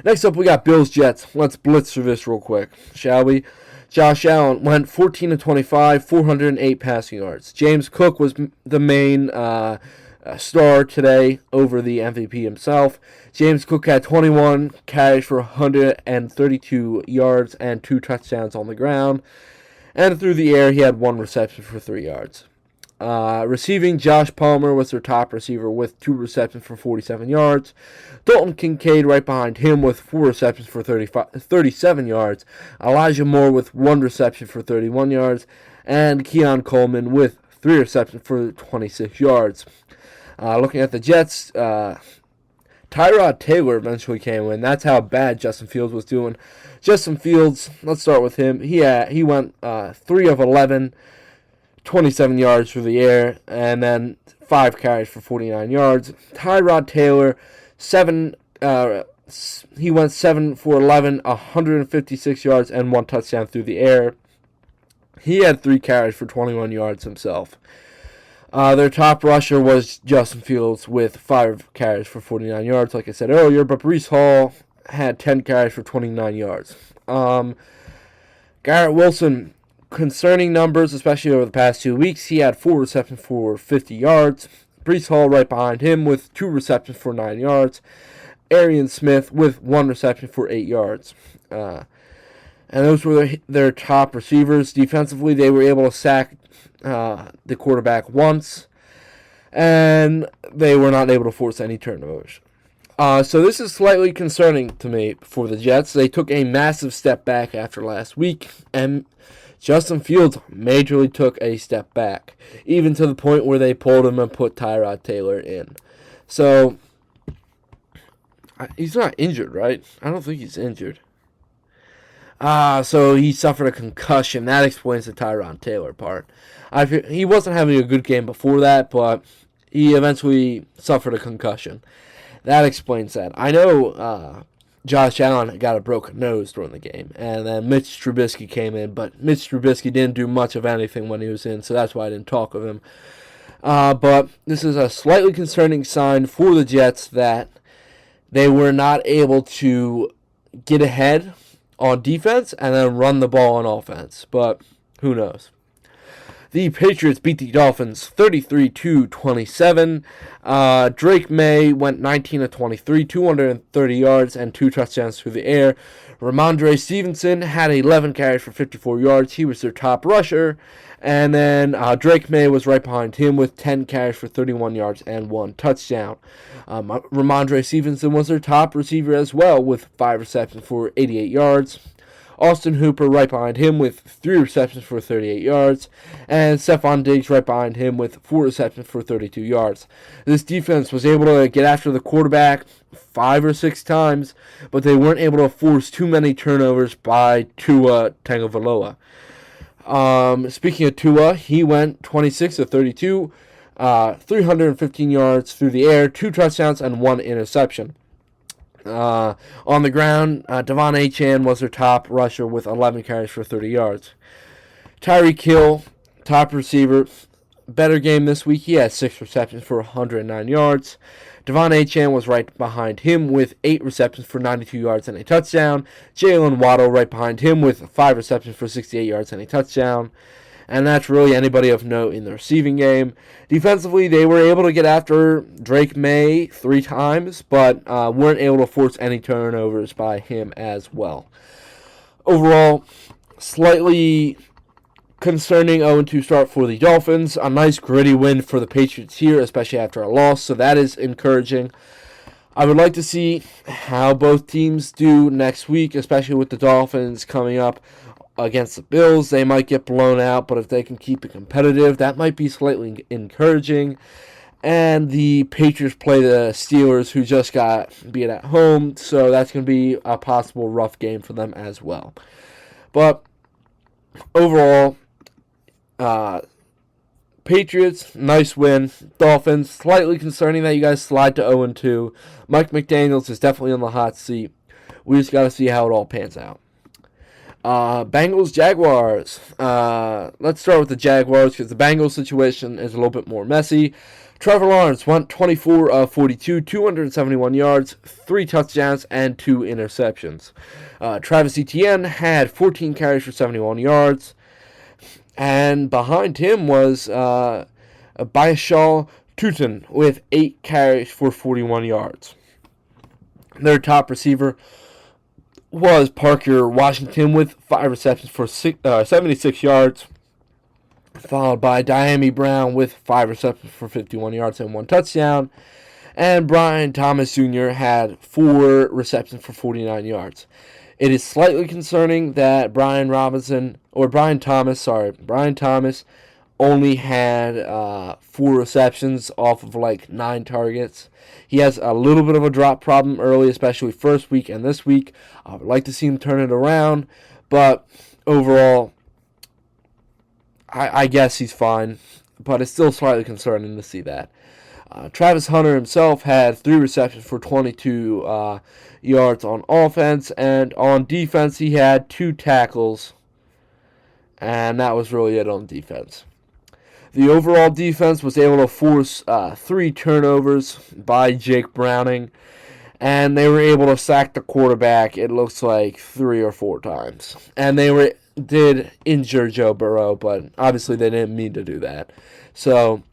Next up, we got Bills-Jets. Let's blitz through this real quick, shall we? Josh Allen went 14 of 25, 408 passing yards. James Cook was the main star today over the MVP himself. James Cook had 21 carries for 132 yards and 2 touchdowns on the ground. And through the air, he had 1 reception for 3 yards. Receiving, Josh Palmer was their top receiver with 2 receptions for 47 yards. Dalton Kincaid right behind him with 4 receptions for 37 yards. Elijah Moore with 1 reception for 31 yards. And Keon Coleman with 3 receptions for 26 yards. Looking at the Jets, Tyrod Taylor eventually came in. That's how bad Justin Fields was doing. Justin Fields, let's start with him. He went 3 of 11, 27 yards through the air, and then 5 carries for 49 yards. Tyrod Taylor, he went 7 for 11, 156 yards, and 1 touchdown through the air. He had 3 carries for 21 yards himself. Their top rusher was Justin Fields with 5 carries for 49 yards, like I said earlier, but Breece Hall had 10 carries for 29 yards. Garrett Wilson, concerning numbers, especially over the past 2 weeks, he had 4 receptions for 50 yards. Breece Hall right behind him with 2 receptions for 9 yards. Arian Smith with 1 reception for 8 yards. And those were their top receivers. Defensively, they were able to sack the quarterback once, and they were not able to force any turnovers. So this is slightly concerning to me for the Jets. They took a massive step back after last week, and Justin Fields majorly took a step back, even to the point where they pulled him and put Tyrod Taylor in. So he's not injured, right? I don't think he's injured. So he suffered a concussion. That explains the Tyrod Taylor part. He wasn't having a good game before that, but he eventually suffered a concussion. That explains that. I know Josh Allen got a broken nose during the game, and then Mitch Trubisky came in, but Mitch Trubisky didn't do much of anything when he was in, so that's why I didn't talk of him. But this is a slightly concerning sign for the Jets that they were not able to get ahead on defense and then run the ball on offense, but who knows. The Patriots beat the Dolphins 33-27. Drake May went 19 of 23, 230 yards, and 2 touchdowns through the air. Ramondre Stevenson had 11 carries for 54 yards. He was their top rusher. And then Drake May was right behind him with 10 carries for 31 yards and 1 touchdown. Ramondre Stevenson was their top receiver as well with 5 receptions for 88 yards. Austin Hooper right behind him with 3 receptions for 38 yards. And Stephon Diggs right behind him with 4 receptions for 32 yards. This defense was able to get after the quarterback 5 or 6 times, but they weren't able to force too many turnovers by Tua Tagovailoa. Speaking of Tua, he went 26 of 32, 315 yards through the air, 2 touchdowns, and 1 interception. On the ground, Devon Achane was their top rusher with 11 carries for 30 yards. Tyreek Hill, top receiver, better game this week. He had 6 receptions for 109 yards. Devon Achane was right behind him with 8 receptions for 92 yards and a touchdown. Jalen Waddle right behind him with 5 receptions for 68 yards and a touchdown. And that's really anybody of note in the receiving game. Defensively, they were able to get after Drake May 3 times, but weren't able to force any turnovers by him as well. Overall, slightly concerning 0-2 start for the Dolphins. A nice gritty win for the Patriots here, especially after a loss, so that is encouraging. I would like to see how both teams do next week, especially with the Dolphins coming up against the Bills. They might get blown out, but if they can keep it competitive, that might be slightly encouraging. And the Patriots play the Steelers, who just got beat at home, so that's going to be a possible rough game for them as well. But overall, Patriots, nice win. Dolphins, slightly concerning that you guys slide to 0-2. Mike McDaniels is definitely on the hot seat. We just got to see how it all pans out. Bengals, Jaguars. Let's start with the Jaguars because the Bengals situation is a little bit more messy. Trevor Lawrence went 24 of 42, 271 yards, 3 touchdowns, and 2 interceptions. Travis Etienne had 14 carries for 71 yards. And behind him was Baishal Tutin with 8 carries for 41 yards. Their top receiver was Parker Washington with 5 receptions for 76 yards, followed by Diami Brown with 5 receptions for 51 yards and 1 touchdown. And Brian Thomas Jr. had 4 receptions for 49 yards. It is slightly concerning that Brian Thomas only had 4 receptions off of like 9 targets. He has a little bit of a drop problem early, especially first week and this week. I would like to see him turn it around, but overall, I guess he's fine, but it's still slightly concerning to see that. Travis Hunter himself had 3 receptions for 22 yards on offense, and on defense he had 2 tackles, and that was really it on defense. The overall defense was able to force 3 turnovers by Jake Browning, and they were able to sack the quarterback, it looks like 3 or 4 times. And they did injure Joe Burrow, but obviously they didn't mean to do that. So,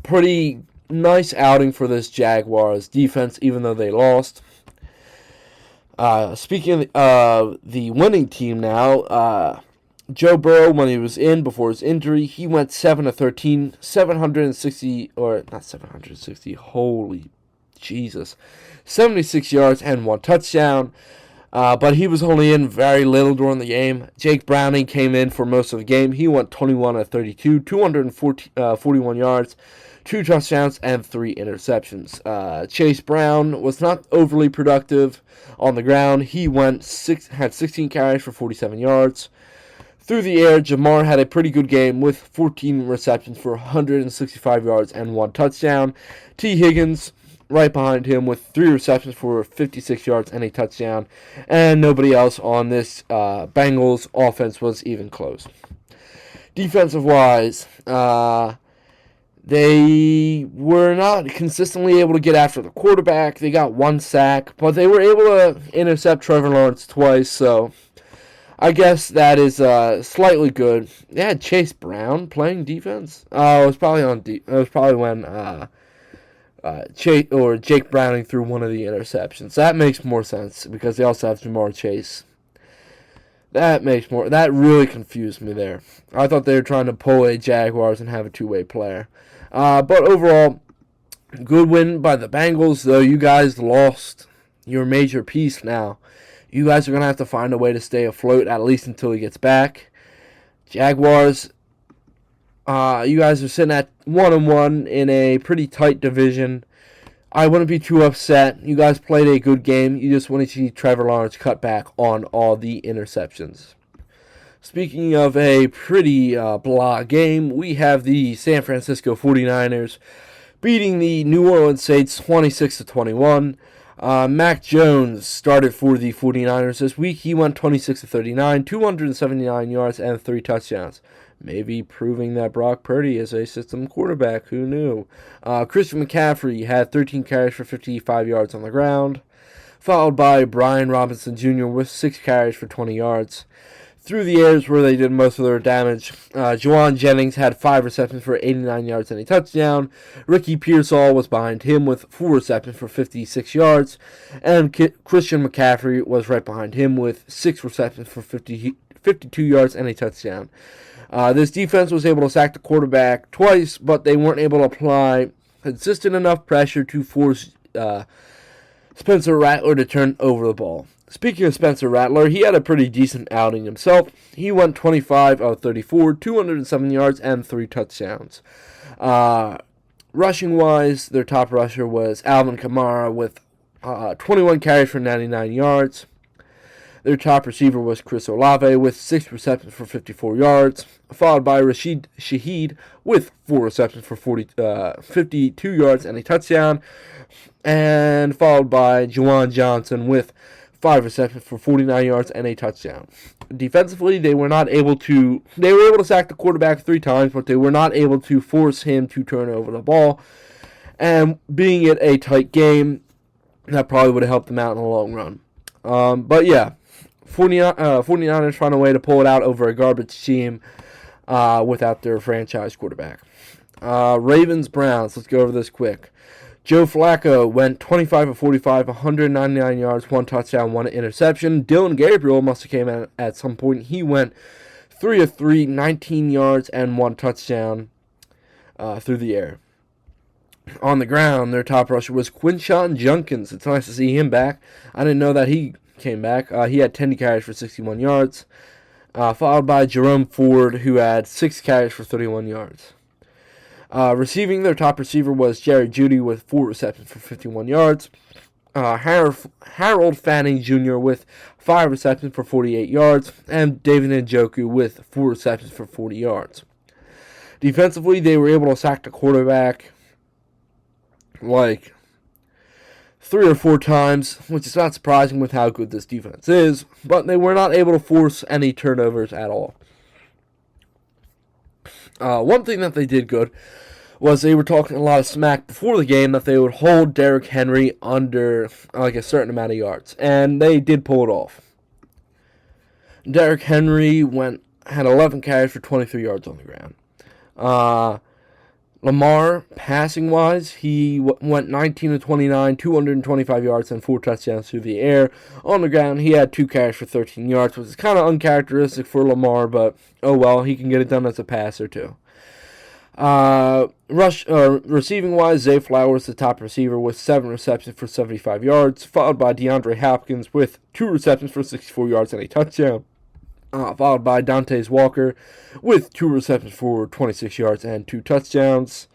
pretty nice outing for this Jaguars defense, even though they lost. Speaking of the winning team now, Joe Burrow, when he was in before his injury, he went 7 of 13, 76 yards and 1 touchdown. But he was only in very little during the game. Jake Browning came in for most of the game. He went 21 of 32, 241 yards, 2 touchdowns, and 3 interceptions. Chase Brown was not overly productive on the ground. He had 16 carries for 47 yards. Through the air, Jamar had a pretty good game with 14 receptions for 165 yards and 1 touchdown. T. Higgins right behind him with 3 receptions for 56 yards and a touchdown. And nobody else on this Bengals offense was even close. Defensive-wise, they were not consistently able to get after the quarterback. They got 1 sack, but they were able to intercept Trevor Lawrence twice, so I guess that is slightly good. They had Chase Brown playing defense. It was probably when Jake Browning threw one of the interceptions. That makes more sense because they also have Jamar Chase. That really confused me there. I thought they were trying to pull a Jaguars and have a 2-way player. But overall, good win by the Bengals, though you guys lost your major piece now. You guys are going to have to find a way to stay afloat, at least until he gets back. Jaguars, you guys are sitting at 1-1 in a pretty tight division. I wouldn't be too upset. You guys played a good game. You just want to see Trevor Lawrence cut back on all the interceptions. Speaking of a pretty blah game, we have the San Francisco 49ers beating the New Orleans Saints 26-21. Mac Jones started for the 49ers this week. He went 26 of 39, 279 yards, and 3 touchdowns. Maybe proving that Brock Purdy is a system quarterback. Who knew? Christian McCaffrey had 13 carries for 55 yards on the ground, followed by Brian Robinson Jr. with 6 carries for 20 yards. Through the air is where they did most of their damage. Juwan Jennings had 5 receptions for 89 yards and a touchdown. Ricky Pearsall was behind him with 4 receptions for 56 yards. And Christian McCaffrey was right behind him with 6 receptions for 52 yards and a touchdown. This defense was able to sack the quarterback twice, but they weren't able to apply consistent enough pressure to force Spencer Rattler to turn over the ball. Speaking of Spencer Rattler, he had a pretty decent outing himself. He went 25 of 34, 207 yards, and 3 touchdowns. Rushing-wise, their top rusher was Alvin Kamara with 21 carries for 99 yards. Their top receiver was Chris Olave with 6 receptions for 54 yards, followed by Rashid Shaheed with 4 receptions for 52 yards and a touchdown, and followed by Juwan Johnson with 5 receptions for 49 yards and a touchdown. Defensively, they were able to sack the quarterback 3 times, but they were not able to force him to turn over the ball. And being it a tight game, that probably would have helped them out in the long run. But yeah, 49ers found a way to pull it out over a garbage team without their franchise quarterback. Ravens-Browns, let's go over this quick. Joe Flacco went 25 of 45, 199 yards, 1 touchdown, 1 interception. Dylan Gabriel must have came in at some point. He went 3 of 3, 19 yards, and 1 touchdown through the air. On the ground, their top rusher was Quinshon Judkins. It's nice to see him back. I didn't know that he came back. He had 10 carries for 61 yards, followed by Jerome Ford, who had 6 carries for 31 yards. Receiving, their top receiver was Jerry Jeudy with 4 receptions for 51 yards. Harold Fanning Jr. with 5 receptions for 48 yards. And David Njoku with 4 receptions for 40 yards. Defensively, they were able to sack the quarterback like 3 or 4 times, which is not surprising with how good this defense is, but they were not able to force any turnovers at all. One thing that they did good was they were talking a lot of smack before the game that they would hold Derrick Henry under like a certain amount of yards, and they did pull it off. Derrick Henry had 11 carries for 23 yards on the ground. Lamar, passing-wise, he went 19 of 29, 225 yards, and 4 touchdowns through the air. On the ground, he had 2 carries for 13 yards, which is kind of uncharacteristic for Lamar, but oh well, he can get it done as a passer too. Receiving-wise, Zay Flowers, the top receiver, with 7 receptions for 75 yards, followed by DeAndre Hopkins with 2 receptions for 64 yards and a touchdown. Followed by Dantes Walker with 2 receptions for 26 yards and 2 touchdowns.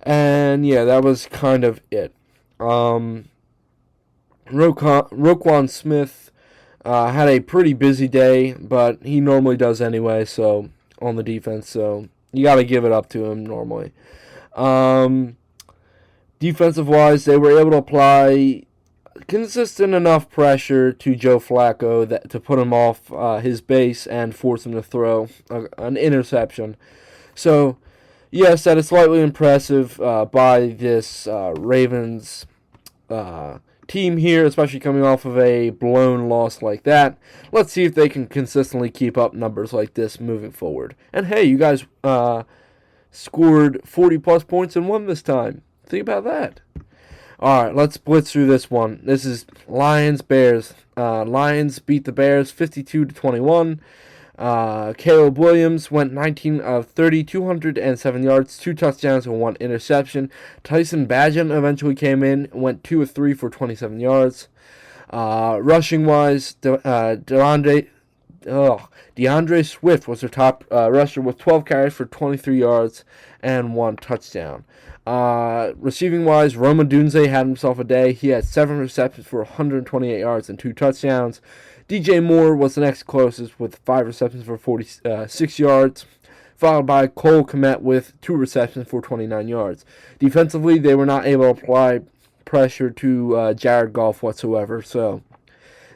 And yeah, that was kind of it. Roquan Smith had a pretty busy day, but he normally does anyway, so on the defense, so you got to give it up to him normally. Defensive-wise, they were able to apply consistent enough pressure to Joe Flacco to put him off his base and force him to throw an interception. So, yes, that is slightly impressive by this Ravens team here, especially coming off of a blown loss like that. Let's see if they can consistently keep up numbers like this moving forward. And hey, you guys scored 40-plus points and won this time. Think about that. All right, let's blitz through this one. This is Lions-Bears. Lions beat the Bears 52-21. Caleb Williams went 19 of 30, 207 yards, 2 touchdowns, and 1 interception. Tyson Bagent eventually came in, went 2 of 3 for 27 yards. Rushing-wise, DeAndre Swift was their top rusher with 12 carries for 23 yards and 1 touchdown. Receiving-wise, Rome Odunze had himself a day. He had 7 receptions for 128 yards and 2 touchdowns. DJ Moore was the next closest with 5 receptions for 46 yards, followed by Cole Kmet with 2 receptions for 29 yards. Defensively, they were not able to apply pressure to Jared Goff whatsoever, so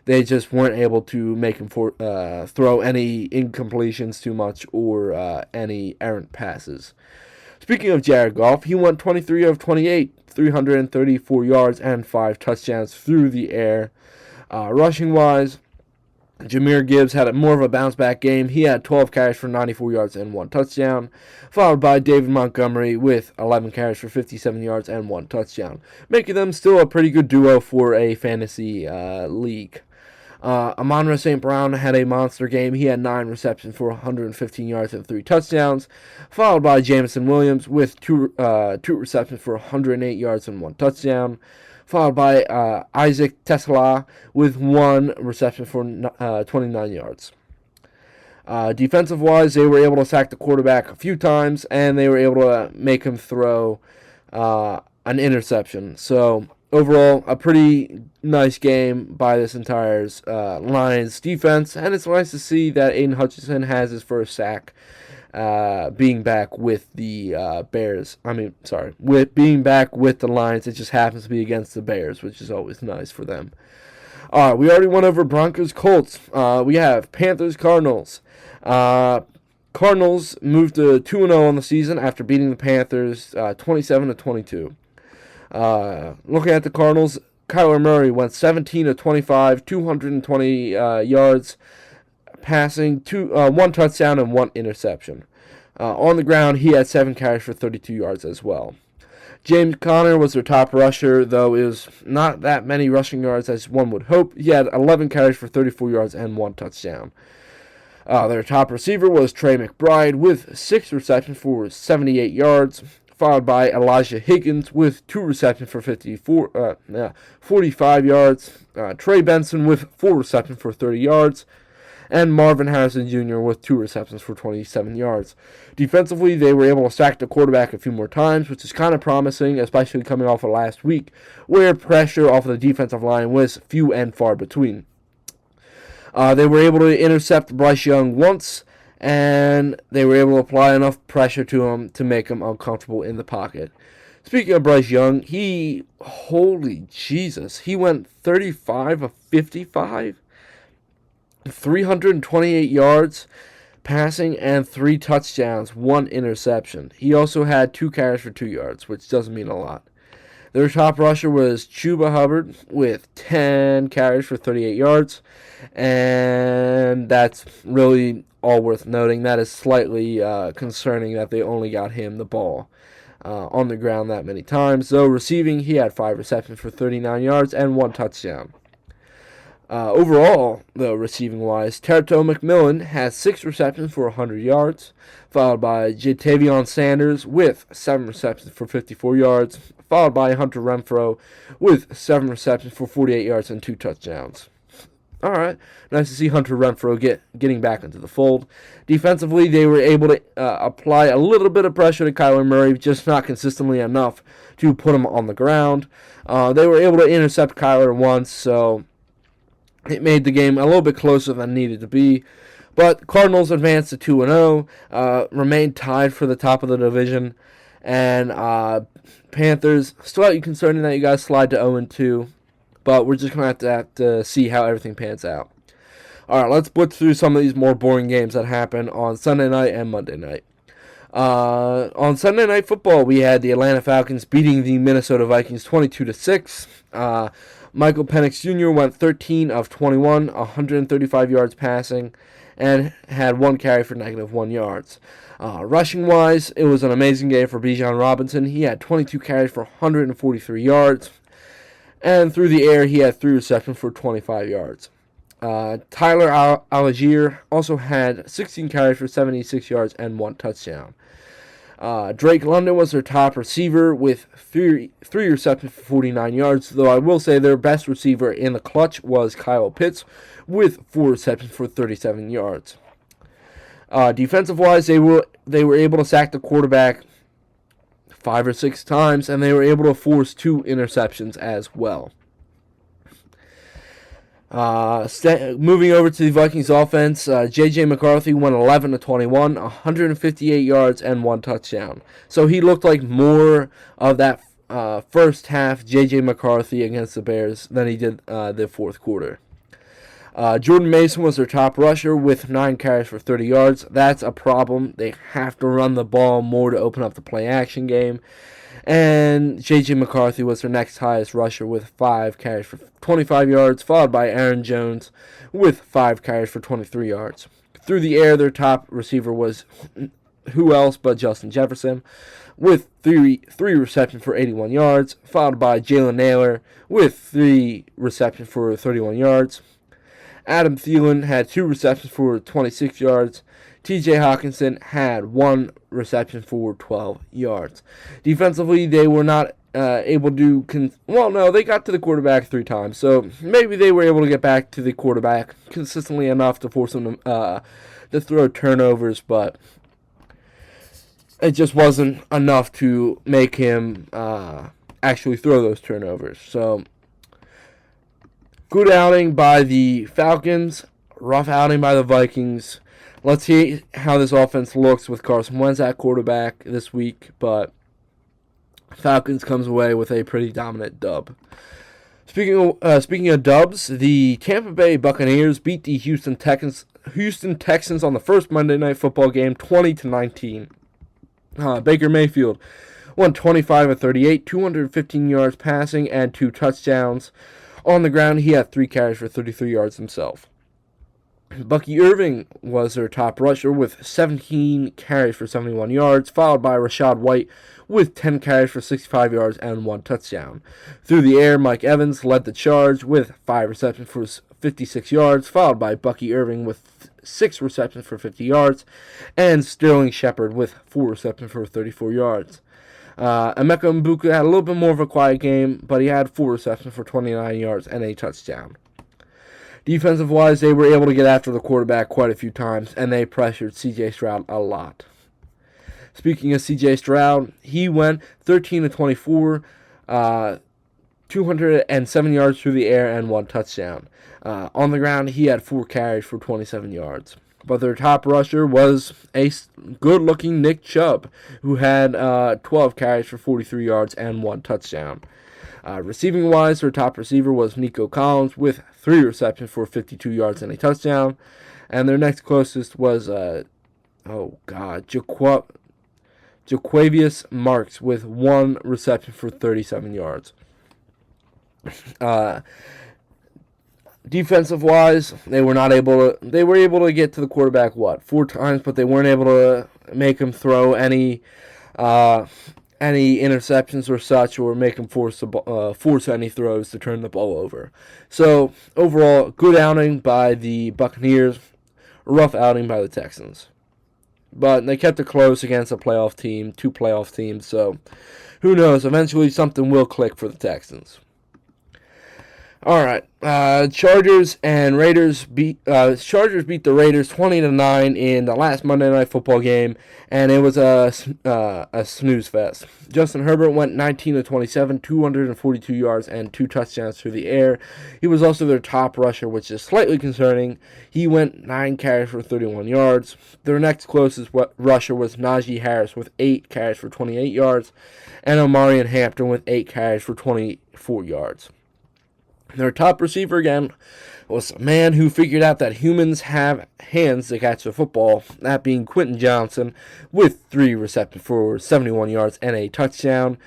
they just weren't able to make him throw any incompletions too much or any errant passes. Speaking of Jared Goff, he went 23 of 28, 334 yards, and 5 touchdowns through the air. Rushing-wise, Jahmyr Gibbs had more of a bounce-back game. He had 12 carries for 94 yards and 1 touchdown, followed by David Montgomery with 11 carries for 57 yards and 1 touchdown, making them still a pretty good duo for a fantasy league. Amon-Ra St. Brown had a monster game. He had 9 receptions for 115 yards and 3 touchdowns, followed by Jameson Williams with 2 receptions for 108 yards and 1 touchdown, followed by Isaac Tesla with 1 reception for 29 yards. Defensive-wise, they were able to sack the quarterback a few times, and they were able to make him throw an interception. So overall, a pretty nice game by this entire Lions defense, and it's nice to see that Aiden Hutchinson has his first sack, being back with the Bears. With being back with the Lions. It just happens to be against the Bears, which is always nice for them. We already went over Broncos Colts. We have Panthers Cardinals. Cardinals moved to 2-0 on the season after beating the Panthers 27-22. Looking at the Cardinals, Kyler Murray went 17 of 25, 220 yards, passing, one touchdown and one interception. On the ground, he had 7 carries for 32 yards as well. James Conner was their top rusher, though it was not that many rushing yards as one would hope. He had 11 carries for 34 yards and 1 touchdown. Their top receiver was Trey McBride with 6 receptions for 78 yards, followed by Elijah Higgins with 2 receptions for 45 yards, Trey Benson with 4 receptions for 30 yards, and Marvin Harrison Jr. with 2 receptions for 27 yards. Defensively, they were able to sack the quarterback a few more times, which is kind of promising, especially coming off of last week, where pressure off of the defensive line was few and far between. They were able to intercept Bryce Young once, and they were able to apply enough pressure to him to make him uncomfortable in the pocket. Speaking of Bryce Young, holy Jesus, he went 35 of 55, 328 yards passing, and 3 touchdowns, 1 interception. He also had 2 carries for 2 yards, which doesn't mean a lot. Their top rusher was Chuba Hubbard with 10 carries for 38 yards, and that's really all worth noting. That is slightly concerning that they only got him the ball on the ground that many times. Though receiving, he had 5 receptions for 39 yards and 1 touchdown. Overall, though, receiving-wise, Terrell McMillan has 6 receptions for 100 yards, followed by Jatavion Sanders with 7 receptions for 54 yards, followed by Hunter Renfrow with 7 receptions for 48 yards and 2 touchdowns. All right, nice to see Hunter Renfrow getting back into the fold. Defensively, they were able to apply a little bit of pressure to Kyler Murray, just not consistently enough to put him on the ground. They were able to intercept Kyler once, so it made the game a little bit closer than it needed to be. But Cardinals advanced to 2-0, remained tied for the top of the division. And Panthers, slightly concerning that you guys slide to 0-2. But we're just going to have to see how everything pans out. All right, let's blitz through some of these more boring games that happened on Sunday night and Monday night. On Sunday Night Football, we had the Atlanta Falcons beating the Minnesota Vikings 22-6. Michael Penix Jr. went 13 of 21, 135 yards passing, and had 1 carry for -1 yards. Rushing-wise, it was an amazing game for Bijan Robinson. He had 22 carries for 143 yards, and through the air, he had 3 receptions for 25 yards. Tyler Algier also had 16 carries for 76 yards and 1 touchdown. Drake London was their top receiver with three receptions for 49 yards, though I will say their best receiver in the clutch was Kyle Pitts with 4 receptions for 37 yards. Defensive-wise, they were able to sack the quarterback 5 or 6 times, and they were able to force 2 interceptions as well. Moving over to the Vikings offense, J.J. McCarthy went 11 of 21, 158 yards, and 1 touchdown. So he looked like more of that first half J.J. McCarthy against the Bears than he did the fourth quarter. Jordan Mason was their top rusher with 9 carries for 30 yards. That's a problem. They have to run the ball more to open up the play-action game. And J.J. McCarthy was their next highest rusher with 5 carries for 25 yards, followed by Aaron Jones with 5 carries for 23 yards. Through the air, their top receiver was who else but Justin Jefferson with 3 receptions for 81 yards, followed by Jalen Nailor with 3 receptions for 31 yards. Adam Thielen had 2 receptions for 26 yards. T.J. Hawkinson had 1 reception for 12 yards. Defensively, they were not able to... they got to the quarterback 3 times, so maybe they were able to get back to the quarterback consistently enough to force them to throw turnovers, but it just wasn't enough to make him actually throw those turnovers. So, good outing by the Falcons, rough outing by the Vikings. Let's see how this offense looks with Carson Wentz at quarterback this week, but Falcons comes away with a pretty dominant dub. Speaking of dubs, the Tampa Bay Buccaneers beat the Houston Texans on the first Monday Night Football game 20-19. Baker Mayfield won 25 of 38, 215 yards passing, and 2 touchdowns. On the ground, he had 3 carries for 33 yards himself. Bucky Irving was their top rusher with 17 carries for 71 yards, followed by Rachaad White with 10 carries for 65 yards and 1 touchdown. Through the air, Mike Evans led the charge with 5 receptions for 56 yards, followed by Bucky Irving with 6 receptions for 50 yards, and Sterling Shepard with 4 receptions for 34 yards. Emeka Mbuku had a little bit more of a quiet game, but he had 4 receptions for 29 yards and a touchdown. Defensive-wise, they were able to get after the quarterback quite a few times, and they pressured C.J. Stroud a lot. Speaking of C.J. Stroud, he went 13 of 24, 207 yards through the air, and 1 touchdown. On the ground, he had 4 carries for 27 yards. But their top rusher was a good-looking Nick Chubb, who had 12 carries for 43 yards and 1 touchdown. Receiving-wise, their top receiver was Nico Collins with 3 receptions for 52 yards and a touchdown. And their next closest was, Jaquavius Marks with 1 reception for 37 yards. Defensive-wise, they were able to get to the quarterback, 4 times, but they weren't able to make him throw any interceptions or such, or make him force any throws to turn the ball over. So, overall, good outing by the Buccaneers, rough outing by the Texans. But they kept it close against a playoff team, 2 playoff teams, so who knows, eventually something will click for the Texans. Alright, Chargers beat the Raiders 20-9 in the last Monday Night Football game, and it was a snooze fest. Justin Herbert went 19 of 27, 242 yards, and 2 touchdowns through the air. He was also their top rusher, which is slightly concerning. He went 9 carries for 31 yards. Their next closest rusher was Najee Harris with 8 carries for 28 yards, and Omarion Hampton with 8 carries for 24 yards. Their top receiver, again, was a man who figured out that humans have hands to catch the football, that being Quentin Johnson, with 3 receptions for 71 yards and a touchdown.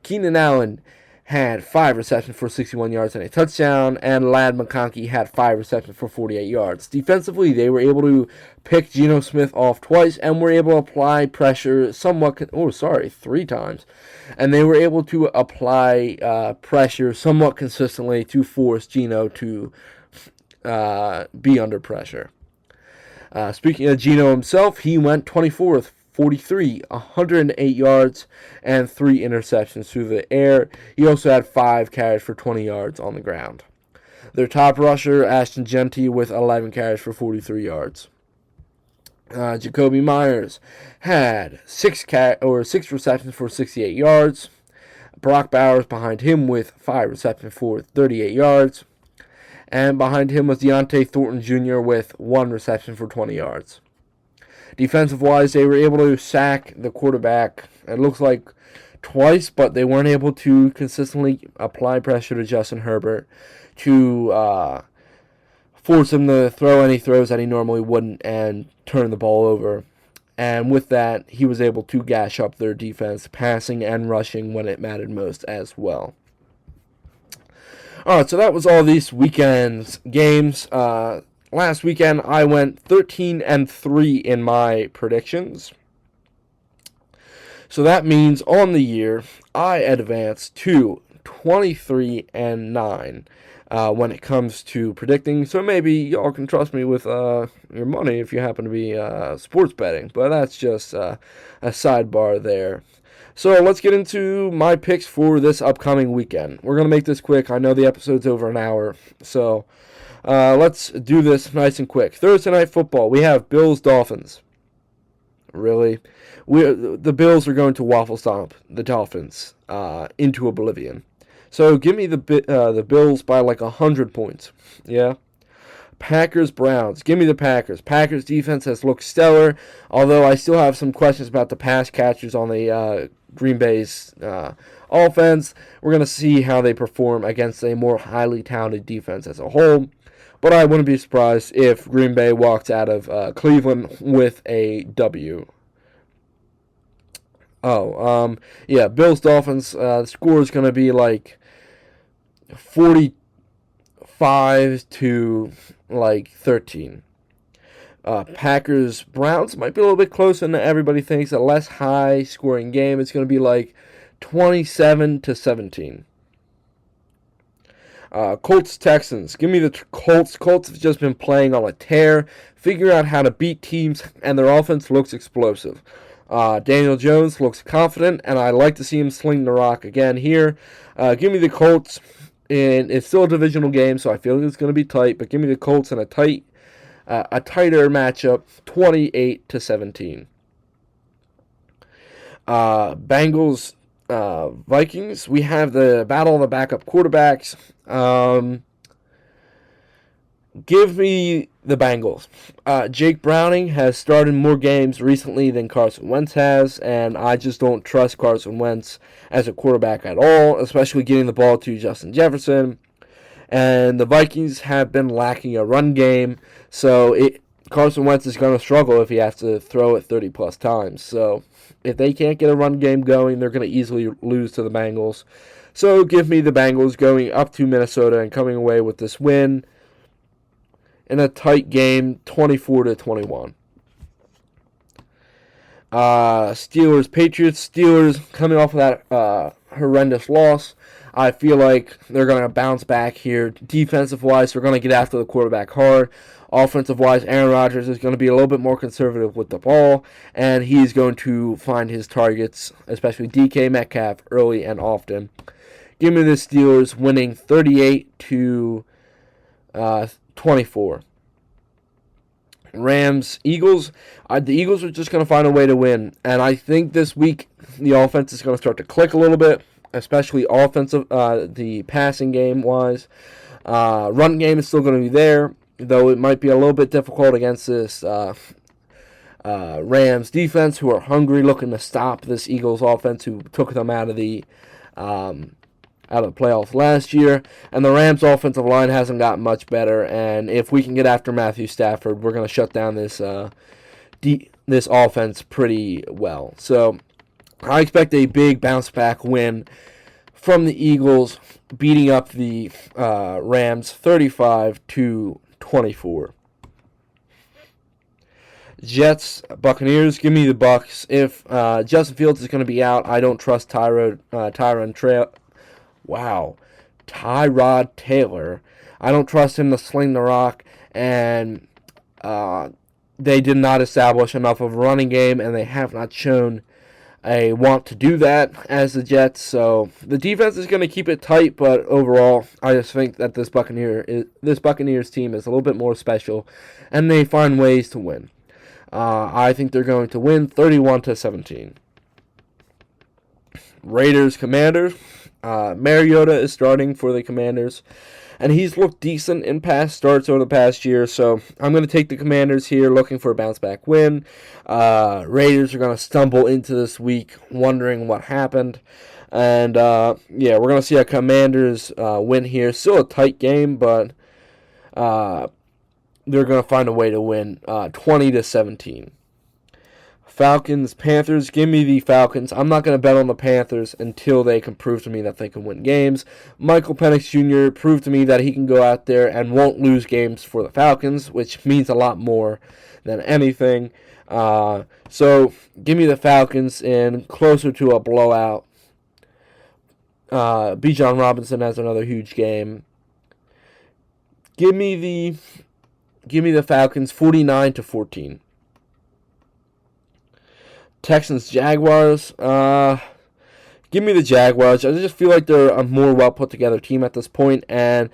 Keenan Allen had 5 receptions for 61 yards and a touchdown, and Ladd McConkey had 5 receptions for 48 yards. Defensively, they were able to pick Geno Smith off twice and were able to apply pressure 3 times. And they were able to apply pressure somewhat consistently to force Geno to be under pressure. Speaking of Geno himself, he went 24 of 43, 108 yards, and 3 interceptions through the air. He also had 5 carries for 20 yards on the ground. Their top rusher, Ashton Jeanty, with 11 carries for 43 yards. Jacoby Myers had 6 receptions for 68 yards. Brock Bowers behind him with 5 receptions for 38 yards. And behind him was Deontay Thornton Jr. with 1 reception for 20 yards. Defensive-wise, they were able to sack the quarterback, it looks like twice, but they weren't able to consistently apply pressure to Justin Herbert to force him to throw any throws that he normally wouldn't and turn the ball over. And with that, he was able to gash up their defense, passing and rushing when it mattered most as well. Alright, so that was all this weekend's games. Last weekend, I went 13-3 in my predictions. So that means on the year, I advanced to 23-9 when it comes to predicting. So maybe y'all can trust me with your money if you happen to be sports betting. But that's just a sidebar there. So let's get into my picks for this upcoming weekend. We're going to make this quick. I know the episode's over an hour. So let's do this nice and quick. Thursday Night Football, we have Bills-Dolphins. Really? the Bills are going to waffle stomp the Dolphins into oblivion. So give me the Bills by like 100 points. Yeah. Packers Browns. Give me the Packers. Packers defense has looked stellar, although I still have some questions about the pass catchers on the Green Bay's offense. We're going to see how they perform against a more highly talented defense as a whole. But I wouldn't be surprised if Green Bay walks out of Cleveland with a W. Yeah, Bills Dolphins. The score is going to be like 45 to like 13. Packers Browns might be a little bit closer than everybody thinks. A less high scoring game. It's going to be like 27 to 17. Colts Texans. Give me the Colts. Colts have just been playing on a tear, figuring out how to beat teams, and their offense looks explosive. Daniel Jones looks confident, and I like to see him sling the rock again here. Give me the Colts. And it's still a divisional game, so I feel it's going to be tight. But give me the Colts in a tighter matchup, 28 to 17. Bengals, Vikings. We have the battle of the backup quarterbacks. Give me the Bengals. Jake Browning has started more games recently than Carson Wentz has, and I just don't trust Carson Wentz as a quarterback at all, especially getting the ball to Justin Jefferson. And the Vikings have been lacking a run game, so Carson Wentz is going to struggle if he has to throw it 30-plus times. So if they can't get a run game going, they're going to easily lose to the Bengals. So give me the Bengals going up to Minnesota and coming away with this win in a tight game, 24 to 21. Steelers Patriots. Steelers coming off of that horrendous loss. I feel like they're going to bounce back here. Defensive-wise, they're going to get after the quarterback hard. Offensive-wise, Aaron Rodgers is going to be a little bit more conservative with the ball, and he's going to find his targets, especially DK Metcalf, early and often. Give me the Steelers winning 38 to 24. Rams, Eagles. The Eagles are just going to find a way to win. And I think this week the offense is going to start to click a little bit, especially the passing game wise. Run game is still going to be there, though it might be a little bit difficult against this Rams defense, who are hungry, looking to stop this Eagles offense, who took them out of the playoffs last year. And the Rams' offensive line hasn't gotten much better. And if we can get after Matthew Stafford, we're going to shut down this offense pretty well. So I expect a big bounce-back win from the Eagles, beating up the Rams 35 to 24. Jets, Buccaneers. Give me the Bucs. If Justin Fields is going to be out, I don't trust Tyrod Taylor. I don't trust him to sling the rock, and they did not establish enough of a running game, and they have not shown a want to do that as the Jets. So the defense is going to keep it tight, but overall, I just think that this Buccaneers team is a little bit more special, and they find ways to win. I think they're going to win 31 to 17. Raiders, Commanders. Mariota is starting for the Commanders, and he's looked decent in past starts over the past year, so I'm going to take the Commanders here, looking for a bounce-back win. Raiders are going to stumble into this week, wondering what happened, and we're going to see a Commanders win here. Still a tight game, but they're going to find a way to win 20 to 17. Falcons, Panthers. Give me the Falcons. I'm not going to bet on the Panthers until they can prove to me that they can win games. Michael Penix Jr. proved to me that he can go out there and won't lose games for the Falcons, which means a lot more than anything. So give me the Falcons in closer to a blowout. Bijan Robinson has another huge game. Give me the Falcons 49 to 14. Texans, Jaguars. Give me the Jaguars. I just feel like they're a more well put together team at this point, and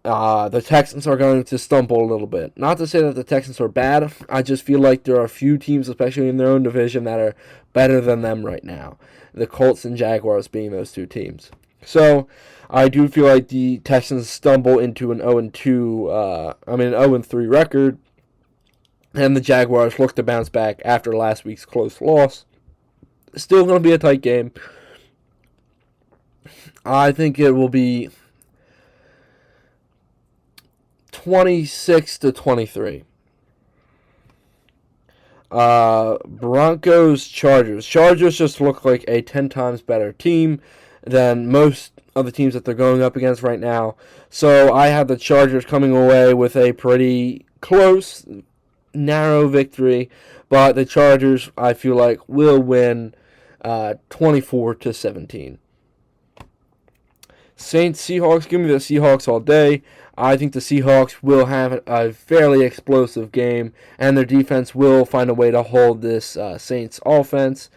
The Texans are going to stumble a little bit. Not to say that the Texans are bad. I just feel like there are a few teams, especially in their own division, that are better than them right now. The Colts and Jaguars being those two teams. So I do feel like the Texans stumble into an 0-3 record, and the Jaguars look to bounce back after last week's close loss. Still going to be a tight game. I think it will be 26-23. Broncos, Chargers. Chargers just look like a 10 times better team than most of the teams that they're going up against right now. So I have the Chargers coming away with a pretty close, narrow victory. But the Chargers, I feel like, will win 24-17. Saints, Seahawks, give me the Seahawks all day. I think the Seahawks will have a fairly explosive game, and their defense will find a way to hold this Saints offense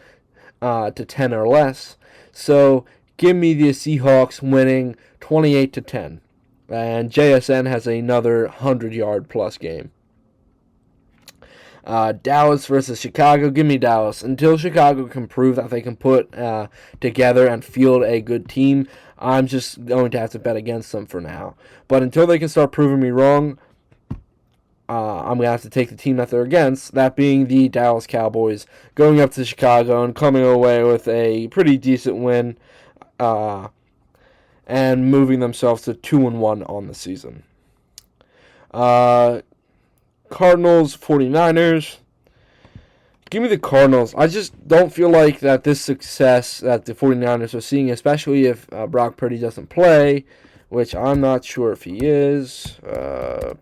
to 10 or less. So give me the Seahawks winning 28-10. And JSN has another 100-yard plus game. Dallas versus Chicago. Give me Dallas. Until Chicago can prove that they can put together and field a good team, I'm just going to have to bet against them for now. But until they can start proving me wrong, I'm going to have to take the team that they're against, that being the Dallas Cowboys, going up to Chicago and coming away with a pretty decent win and moving themselves to 2-1 on the season. Cardinals, 49ers. Give me the Cardinals. I just don't feel like that this success that the 49ers are seeing, especially if Brock Purdy doesn't play, which I'm not sure if he is. Come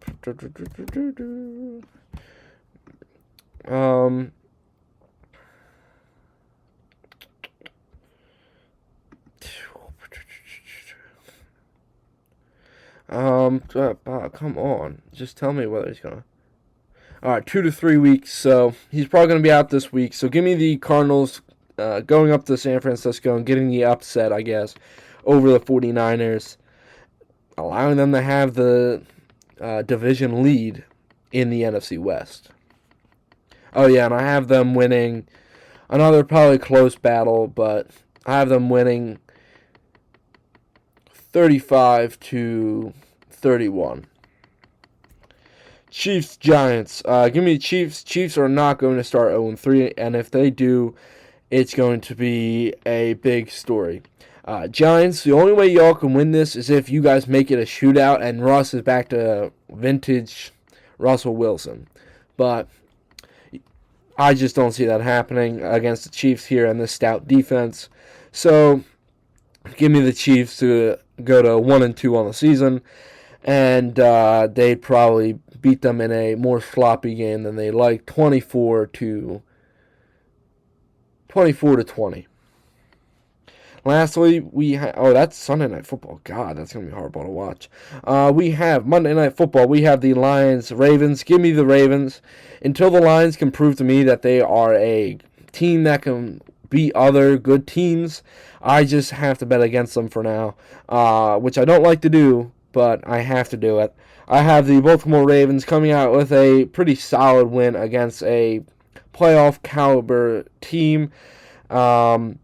on. Just tell me whether he's going to. All right, 2 to 3 weeks, so he's probably going to be out this week. So give me the Cardinals going up to San Francisco and getting the upset, I guess, over the 49ers, allowing them to have the division lead in the NFC West. Oh, yeah, and I have them winning another probably close battle, but I have them winning 35-31. Chiefs, Giants. Give me the Chiefs. Chiefs are not going to start 0-3, and if they do, it's going to be a big story. Giants, the only way y'all can win this is if you guys make it a shootout and Russ is back to vintage Russell Wilson. But I just don't see that happening against the Chiefs here and this stout defense. So give me the Chiefs to go to 1-2 on the season, and they'd probably beat them in a more sloppy game than they like, 24-20. Lastly, that's Sunday Night Football. God, that's going to be horrible to watch. We have Monday Night Football. We have the Lions, Ravens. Give me the Ravens. Until the Lions can prove to me that they are a team that can beat other good teams, I just have to bet against them for now, which I don't like to do, but I have to do it. I have the Baltimore Ravens coming out with a pretty solid win against a playoff caliber team. I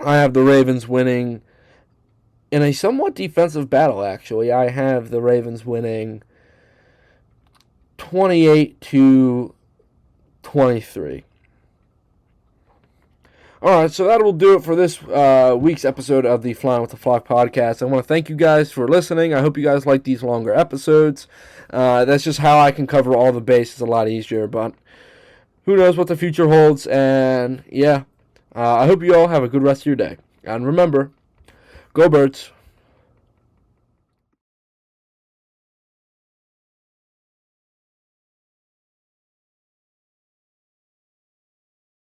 have the Ravens winning in a somewhat defensive battle, actually. I have the Ravens winning 28-23. All right, so that will do it for this week's episode of the Flying with the Flock podcast. I want to thank you guys for listening. I hope you guys like these longer episodes. That's just how I can cover all the bases a lot easier, but who knows what the future holds. And, yeah, I hope you all have a good rest of your day. And remember, go Birds.